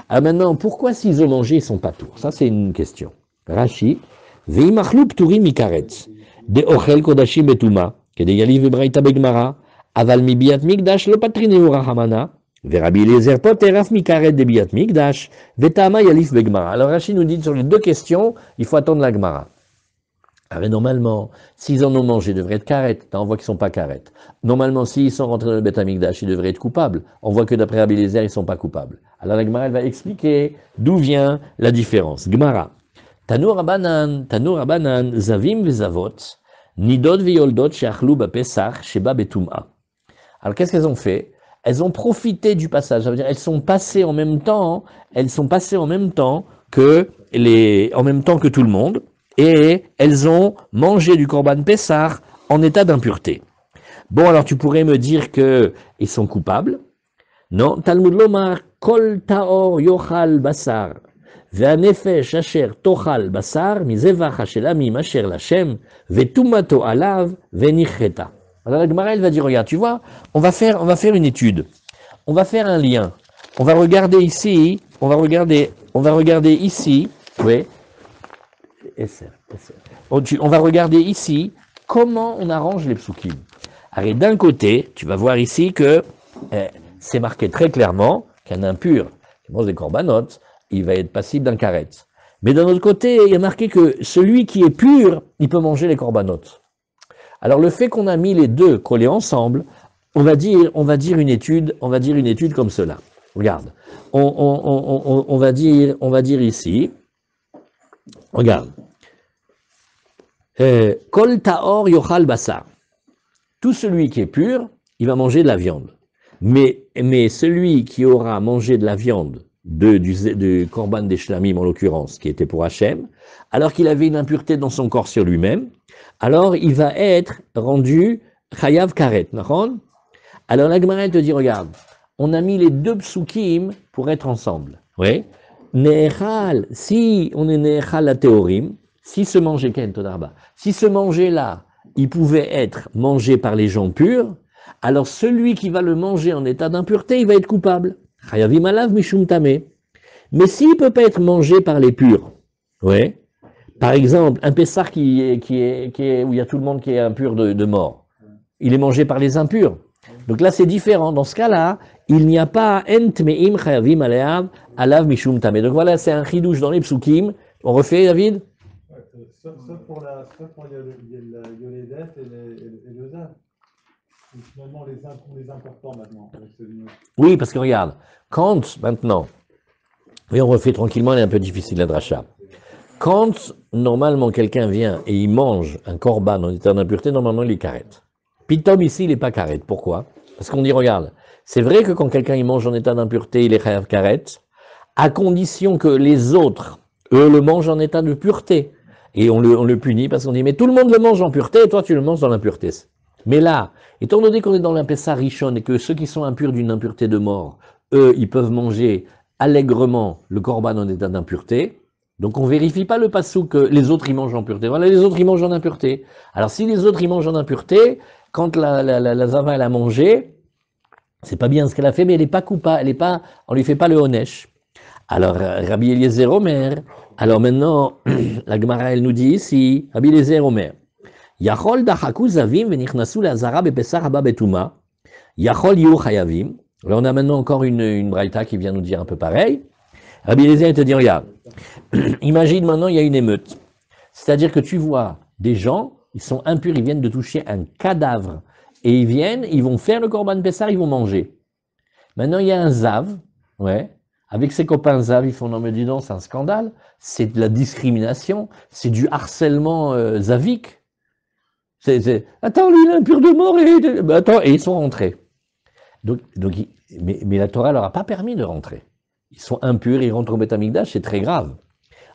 A: Alors maintenant, pourquoi s'ils ont mangé, ils sont pas tours? Ça, c'est une question. Rashi, Veimachlu pturim mikaretz, de ochel kodashim betuma, kede yaliv vebraita begmara, aval mi biat mikdash lo patrineu rahamana, verabi lezer poter af mikaret de biat mikdash, vetama yalif begmara. Alors Rashi nous dit sur les deux questions, il faut attendre la Gemara. Alors normalement, s'ils en ont mangé, ils devraient être karet. On voit qu'ils ne sont pas karet. Normalement, s'ils sont rentrés dans le Beth Amikdash, ils devraient être coupables. On voit que d'après Rabbi Eliezer, ils ne sont pas coupables. Alors la Gemara, elle va expliquer d'où vient la différence. Gemara. Tanur Rabanan, Zavim vezavot, Nidot veyoldot sheachlu bapesach sheba betum'a. Alors qu'est-ce qu'elles ont fait? Elles ont profité du passage. Ça veut dire, elles sont passées en même temps que tout le monde. Et elles ont mangé du korban Pessah en état d'impureté. Bon, alors tu pourrais me dire qu'ils sont coupables. Non, Talmud Lomar, Kol Taor Yochal Basar, Ve'anefesh Asher Tochal Basar, Mizevach Hashelamim Asher Lachem, Ve'tumato Alav, Ve'nicheta. Alors la Gemara, elle va dire, regarde, tu vois, on va faire une étude. On va faire un lien. On va regarder ici, oui. On va regarder ici comment on arrange les psukim. Alors d'un côté, tu vas voir ici que c'est marqué très clairement qu'un impur qui mange des corbanotes, il va être passible d'un karet. Mais d'un autre côté, il y a marqué que celui qui est pur, il peut manger les corbanotes. Alors le fait qu'on a mis les deux collés ensemble, on va dire une étude comme cela. Regarde, on va dire ici. Regarde. Kol taor yochal basar. Tout celui qui est pur, il va manger de la viande. Mais celui qui aura mangé de la viande, du korban des shlamim en l'occurrence, qui était pour Hachem, alors qu'il avait une impureté dans son corps sur lui-même, alors il va être rendu chayav karet. Alors la Gemara te dit, regarde, on a mis les deux psukim pour être ensemble. Oui. Nehechal, si on est nehechal la théorim, si ce manger-là, il pouvait être mangé par les gens purs, alors celui qui va le manger en état d'impureté, il va être coupable. Chayavim alav mishum tameh. Mais s'il ne peut pas être mangé par les purs, ouais, par exemple, un Pessah où il y a tout le monde qui est impur de mort, il est mangé par les impurs. Donc là, c'est différent. Dans ce cas-là, il n'y a pas ent me'im chayavim alav mishum tameh. Donc voilà, c'est un chidouche dans les psukim. On refait, David?
B: Sauf pour la Yoledet et le Zav. Finalement, on les importe pas maintenant.
A: Oui, parce que regarde, quand maintenant, et on refait tranquillement, il est un peu difficile la dracha. Quand normalement quelqu'un vient et il mange un korban en état d'impureté, normalement il est karet. Pitom ici, il n'est pas karet. Pourquoi? Parce qu'on dit, regarde, c'est vrai que quand quelqu'un il mange en état d'impureté, il est chayav karet, à condition que les autres, eux, le mangent en état de pureté. Et on le punit parce qu'on dit, mais tout le monde le mange en pureté et toi tu le manges dans l'impureté. Mais là, étant donné qu'on est dans l'impessa richon et que ceux qui sont impurs d'une impureté de mort, eux, ils peuvent manger allègrement le korban en état d'impureté, donc on vérifie pas le passou que les autres ils mangent en pureté. Voilà, les autres ils mangent en impureté. Alors si les autres ils mangent en impureté, quand la Zava elle a mangé, c'est pas bien ce qu'elle a fait, mais elle est pas coupable, on lui fait pas le honesh. Alors Rabbi Eliezer Omer, alors maintenant la Gemara elle nous dit ici, Rabbi Eliezer Omer, Yachol dachaku zavim venichnasu le'azara bepesach haba betuma, Yachol yu chayavim. Alors on a maintenant encore une braïta qui vient nous dire un peu pareil. Rabbi Eliezer te dit, regarde, imagine maintenant il y a une émeute. C'est-à-dire que tu vois des gens, ils sont impurs, ils viennent de toucher un cadavre. Et ils vont faire le korban pessar, ils vont manger. Maintenant il y a un zav, ouais, avec ses copains zav, ils font, non mais dis donc, c'est un scandale, c'est de la discrimination, c'est du harcèlement zavique. Attends, lui il est impur de mort, et ils sont rentrés. Mais la Torah leur a pas permis de rentrer. Ils sont impurs, ils rentrent au Beth Amikdash, c'est très grave.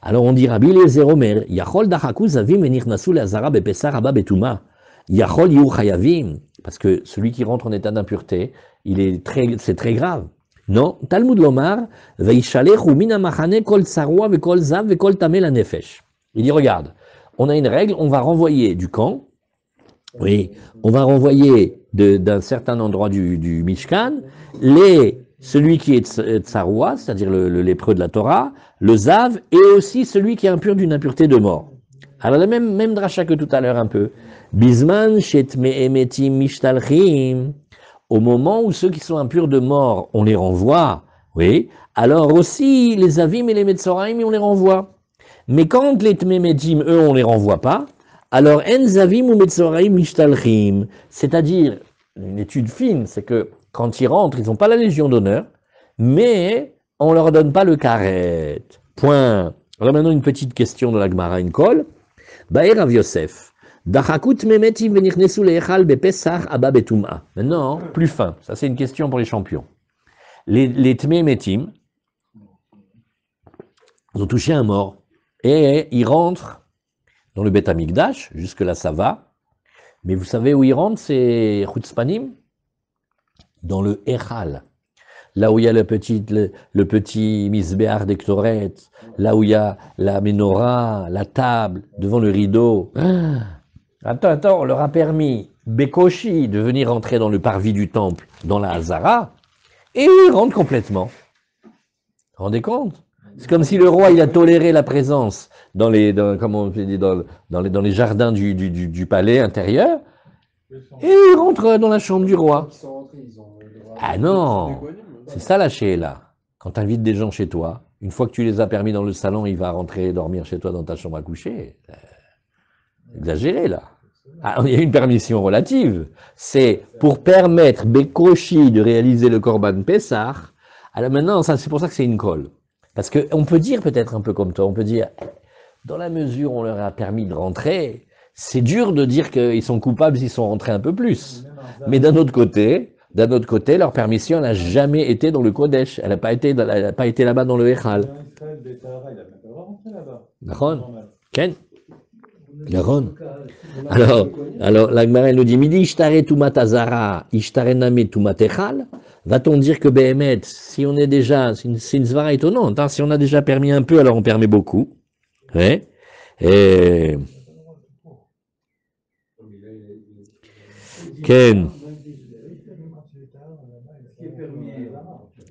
A: Alors on dit Rabbi Eliezer Omer, Yachol dachaku zavim venichnasu le'azara bepesar haba betuma, Yachol yu chayavim, parce que celui qui rentre en état d'impureté, c'est très grave. Non, Talmud Lomar, veishalechu min hamachane kol tsarua vekol zav vekol tameh lanefesh. Il dit regarde, on a une règle, on va renvoyer du camp, oui, on va renvoyer d'un certain endroit du Mishkan, celui qui est tsaroua, c'est-à-dire le lépreux de la Torah, le zav, et aussi celui qui est impur d'une impureté de mort. Alors la même dracha que tout à l'heure un peu. Bisman shet me'emetim mishtalchim. Au moment où ceux qui sont impurs de mort, on les renvoie, oui, alors aussi les avim et les metzoraim, on les renvoie. Mais quand les tmemetim, eux, on les renvoie pas, alors en zavim ou metzoraim mishtalchim, c'est-à-dire, une étude fine, c'est que quand ils rentrent, ils n'ont pas la Légion d'honneur, mais on ne leur donne pas le karet. Point. Alors maintenant, une petite question de la Gemara, une colle. Baer Rav Yosef. Dachakut memetim venichnesu le'echal bepesach haba betum'a. Maintenant, plus fin. Ça, c'est une question pour les champions. Les tmemetim, ils ont touché un mort. Et ils rentrent dans le Beth Amikdash. Jusque-là, ça va. Mais vous savez où ils rentrent, c'est Chutzpanim, dans le Echal, là où il y a le petit misbéar d'Ektoret, là où il y a la menorah, la table, devant le rideau. Attends, on leur a permis, Bekoshi, de venir entrer dans le parvis du temple, dans la Hazara, et ils rentrent complètement. Vous vous rendez compte? C'est comme si le roi, il a toléré la présence dans les jardins du palais intérieur, et ils rentrent dans la chambre du roi. Ah non, c'est ça la là. Quand tu invites des gens chez toi, une fois que tu les as permis dans le salon, il va rentrer et dormir chez toi dans ta chambre à coucher. Exagéré là. Ah, il y a une permission relative. C'est pour permettre Bekoshi de réaliser le Korban Pessah. Alors maintenant, c'est pour ça que c'est une colle. Parce qu'on peut dire peut-être un peu comme toi, on peut dire, dans la mesure où on leur a permis de rentrer, c'est dur de dire qu'ils sont coupables s'ils sont rentrés un peu plus. Mais d'un autre côté, leur permission n'a jamais été dans le Kodesh. Elle n'a pas été là-bas dans le Echal. D'accord? Ken? Garon. Alors, la Gemara nous dit, Midi ishtare tumatazara, ishtare name tumatechal. Va-t-on dire que Behemet, si on est déjà, c'est une svara étonnante, hein, si on a déjà permis un peu, alors on permet beaucoup. Ouais. Et... Ken.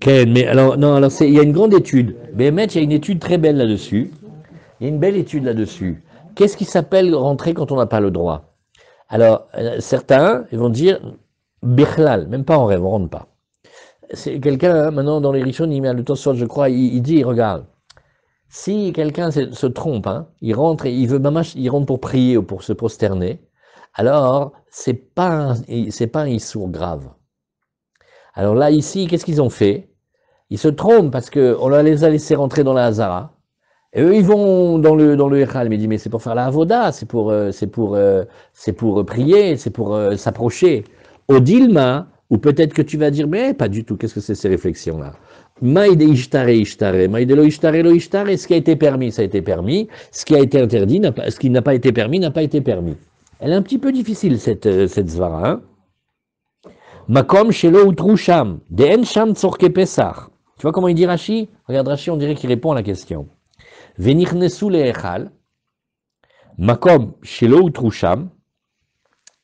A: Ken, mais alors, non, alors il y a une grande étude. Behemet, il y a une étude très belle là-dessus. Il y a une belle étude là-dessus. Qu'est-ce qui s'appelle rentrer quand on n'a pas le droit? Alors, certains, ils vont dire, Bichlal, même pas en rêve, on rentre pas. C'est quelqu'un, maintenant, dans les Rishon, il met le Tosfot, je crois, il dit, regarde, si quelqu'un se trompe, hein, il rentre et il rentre pour prier ou pour se prosterner, alors, c'est pas un issour grave. Alors là, ici, qu'est-ce qu'ils ont fait? Ils se trompent parce qu'on les a laissés rentrer dans la Hazara. Et eux, ils vont dans le Echal, mais ils disent, mais c'est pour faire la Avoda, c'est pour prier, c'est pour s'approcher. Au Dilma, Ou peut-être que tu vas dire, mais pas du tout, qu'est-ce que c'est ces réflexions-là? Maïde ishtare ishtare, maïde lo ishtare lo ishtare, ce qui a été permis, ça a été permis, ce qui a été interdit, ce qui n'a pas été permis, n'a pas été permis. Elle est un petit peu difficile, cette zvara, hein? Makom shelo utrusham, de en sham tzorke pesach. Tu vois comment il dit Rashi? Regarde Rashi, on dirait qu'il répond à la question. Venichnesu le'echal, makom shelo utrusham,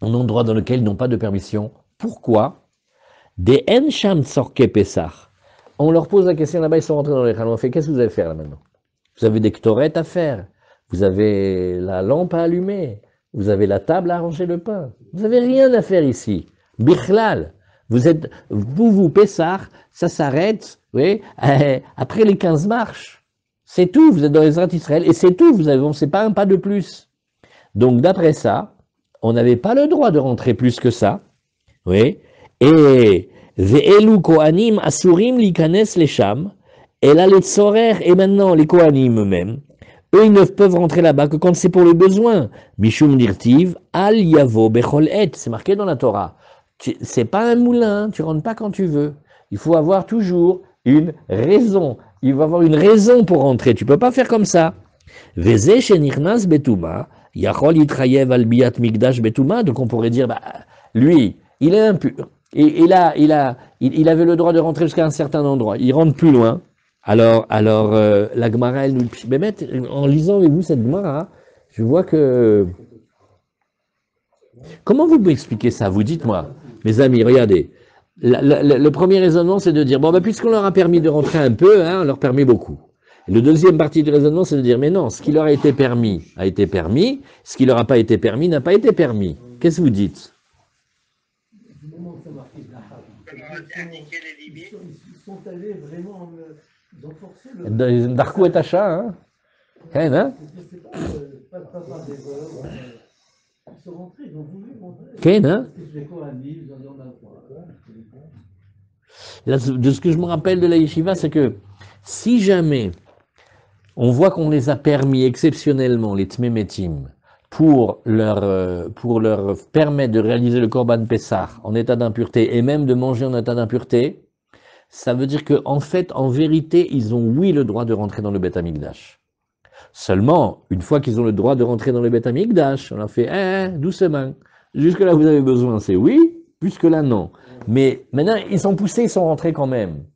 A: un endroit dans lequel ils n'ont pas de permission. Pourquoi? Des en sham tzorke pesach. On leur pose la question là-bas, ils sont rentrés dans l'echal. On fait, qu'est-ce que vous allez faire là maintenant? Vous avez des ktorettes à faire, vous avez la lampe à allumer, vous avez la table à ranger le pain. Vous n'avez rien à faire ici. Bichlal, vous, Pessah, ça s'arrête, oui, après les 15 marches. C'est tout, vous êtes dans les Ezrat Israël, et c'est tout, c'est pas un pas de plus. Donc d'après ça, on n'avait pas le droit de rentrer plus que ça, oui, et ve'elu kohanim asurim likanes lesham, et là les tzorer, et maintenant les kohanim eux-mêmes, eux, ils ne peuvent rentrer là-bas que quand c'est pour le besoin. Mishum dirtiv, al yavo bechol et. C'est marqué dans la Torah. C'est pas un moulin, tu rentres pas quand tu veux. Il faut avoir toujours une raison. Il va avoir une raison pour rentrer. Tu peux pas faire comme ça. Veze shenirnas betuma, yachol yitrayev al biat migdash betuma. Donc on pourrait dire, bah, lui, il est impur. Et il avait le droit de rentrer jusqu'à un certain endroit. Il rentre plus loin. Alors, la Gemara, elle nous le... En lisant avec vous cette Gemara, je vois que... Comment vous pouvez expliquer ça? Vous dites-moi, mes amis, regardez. Le premier raisonnement, c'est de dire, bon, ben, puisqu'on leur a permis de rentrer un peu, hein, on leur permet beaucoup. Et le deuxième partie du raisonnement, c'est de dire, mais non, ce qui leur a été permis, ce qui leur a pas été permis, n'a pas été permis. Qu'est-ce que vous dites?
D: Indiquer les limites.
B: Ils sont allés vraiment... Ils ont forcé le...
A: Darkou et Tacha, hein? Hein?
B: C'est pas des voleurs. Ils sont rentrés, ils ont voulu rentrer.
A: Ken, hein?
B: Les Kohanim, ils ont dit on a le droit.
A: Là, de ce que je me rappelle de la yeshiva, c'est que si jamais on voit qu'on les a permis exceptionnellement, les tmemetim, pour leur permettre de réaliser le korban Pessah en état d'impureté et même de manger en état d'impureté, ça veut dire qu'en fait, en vérité, ils ont oui le droit de rentrer dans le Beth Amikdash. Seulement, une fois qu'ils ont le droit de rentrer dans le Beth Amikdash, on leur fait doucement. Jusque là, vous avez besoin, c'est oui, jusque là, non. Mais maintenant, ils sont poussés, ils sont rentrés quand même.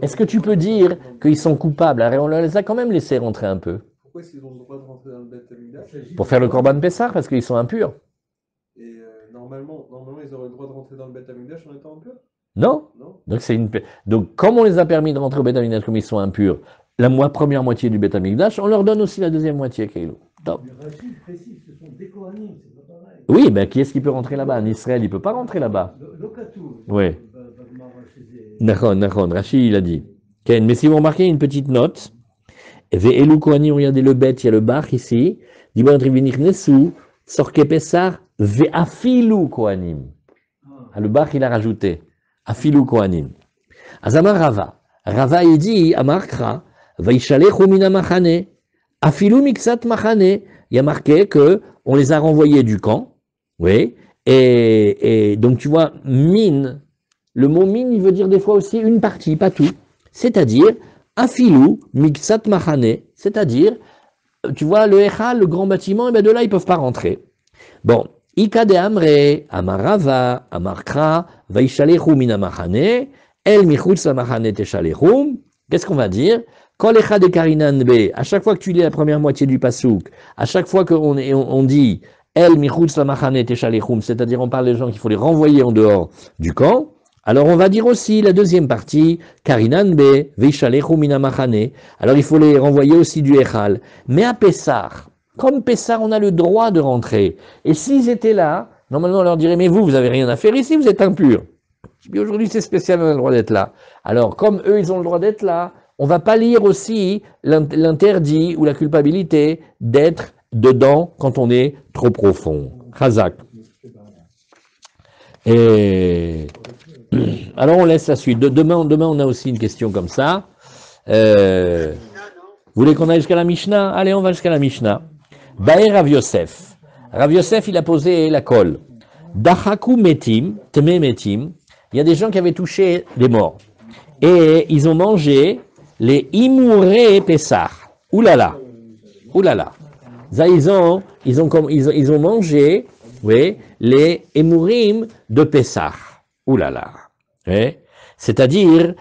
A: Est-ce que tu peux dire qu'ils sont coupables? Alors, on les a quand même laissés rentrer un peu.
C: Pourquoi est-ce qu'ils ont le droit de rentrer dans le Beth Amikdash?
A: Pour faire le Korban Pessah, parce qu'ils sont impurs.
C: Et normalement, ils auraient le droit de rentrer dans le Beth Amikdash en étant impurs?
A: Non? Donc, comme on les a permis de rentrer au Beth Amikdash comme ils sont impurs, la première moitié du Beth Amikdash, on leur donne aussi la deuxième moitié, Keilo. Top.
B: Rachid précise, ce sont des Kohanim, c'est pas pareil.
A: Oui, mais qui est-ce qui peut rentrer là-bas? En Israël, il ne peut pas rentrer là-bas.
B: Locatou.
A: Oui. Nachon, Rachid, il a dit. Ken, mais si vous remarquez une petite note, Ve'elu Kohanim, regardez le bet, il y a le bar ici, Dibon Trivinich Nesu, Sorke Pessar, Ve'afilu Kohanim. Le bar, il a rajouté. Afilu Kohanim. Azamar Rava, il dit, Amarkra, Vaishalechu mina machane, Afilu miksat machane. Il y a marqué que on les a renvoyés du camp. Oui. Et donc, tu vois, min, le mot min, il veut dire des fois aussi une partie, pas tout. C'est-à-dire, Afilu miksat machane. C'est-à-dire, tu vois, le Echal, le grand bâtiment, et bien de là, ils ne peuvent pas rentrer. Bon. Ika de Amre, Amarava, Amarkra, Vaishalechu mina machane, El michutz la machane teshalechum. Qu'est-ce qu'on va dire? Kol echad de karinan be. À chaque fois que tu lis la première moitié du pasouk, à chaque fois qu'on dit El michutz la machane teshalechum, c'est-à-dire on parle des gens qu'il faut les renvoyer en dehors du camp, alors on va dire aussi la deuxième partie, karinan be, Vaishalechu mina machane. Alors il faut les renvoyer aussi du Echal. Mais à Pessah, comme Pessah, on a le droit de rentrer. Et s'ils étaient là, normalement on leur dirait, mais vous n'avez rien à faire ici, vous êtes impurs. Puis aujourd'hui c'est spécial, on a le droit d'être là. Alors comme eux ils ont le droit d'être là, on va pas lire aussi l'interdit ou la culpabilité d'être dedans quand on est trop profond. Chazak. Et alors on laisse la suite. Demain on a aussi une question comme ça. Vous voulez qu'on aille jusqu'à la Mishnah? Allez, on va jusqu'à la Mishnah. Baer Rav Yosef. Rav Yosef, il a posé la colle. Dachaku metim, teme metim. il y a des gens qui avaient touché des morts. Et ils ont mangé les Imouré Pessah. Oulala. Oulala. Ça, ils ont mangé, oui, les Emourim de Pessah. Oulala. Oui. C'est-à-dire,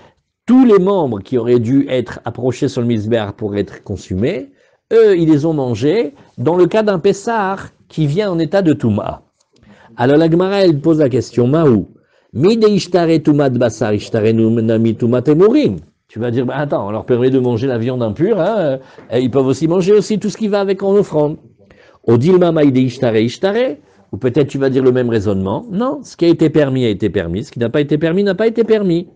A: tous les membres qui auraient dû être approchés sur le misbéach pour être consumés, eux, ils les ont mangés dans le cas d'un Pessah qui vient en état de Touma. Alors la Gemara, elle pose la question, Maou, Mide ishtare tumat basar ishtare nami tumat emourim. Tu vas dire, bah, attends, on leur permet de manger la viande impure, hein, ils peuvent aussi manger aussi tout ce qui va avec en offrande. Odilma maïde ishtare ishtare, ou peut-être tu vas dire le même raisonnement. Non, ce qui a été permis, ce qui n'a pas été permis, n'a pas été permis.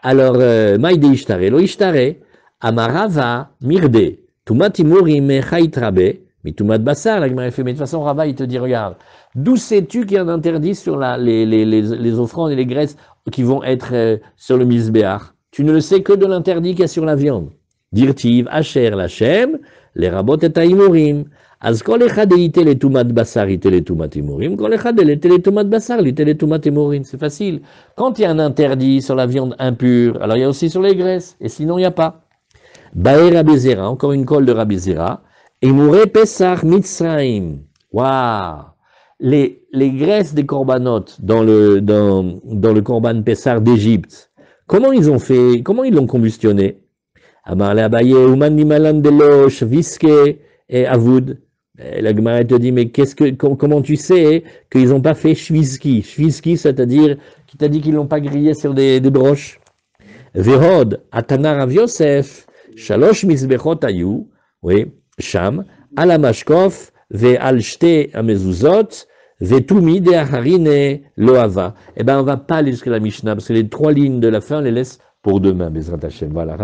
A: Alors, maïde ishtare, lo ishtare, amarava mirde, tumat emourim chaitrabe, mais tumat basar, la Gemara fait, mais de toute façon, Rava, il te dit, regarde, d'où sais-tu qu'il y a un interdit sur les offrandes et les graisses qui vont être sur le misbéach? Tu ne le sais que de l'interdit qu'il y a sur la viande. Dirtiv, Asher, Lachem, les rabot et taïmourim. Az kol echad ite le tumat basar, ite le tumat imourim, kol echad ite le tumat basar, ite le tumat imourim. C'est facile. Quand il y a un interdit sur la viande impure, alors il y a aussi sur les graisses, et sinon il n'y a pas. Baer Rabizera, encore une colle de Rabizera. Emouré Pesach Mitzraim. Waouh! Les graisses des corbanotes dans le corban Pessar d'Égypte, comment ils ont fait, comment ils l'ont combustionné? Amar le Abaye, Uman Nimalan Delosh, Viske et Avoud. La Gemara te dit, mais comment tu sais qu'ils n'ont pas fait Shviski? Shviski, c'est-à-dire, qui t'a dit qu'ils l'ont pas grillé sur des broches. Verod, Atana Rav Yosef, Shalosh Misbechot Ayu, oui, Sham, Alamashkof, Ve Alshte Amezuzot, Vetumi de Harine Loava. Eh bien, on ne va pas aller jusqu'à la Mishnah, parce que les 3 lignes de la fin, on les laisse pour demain, Bezrat Hashem. Voilà,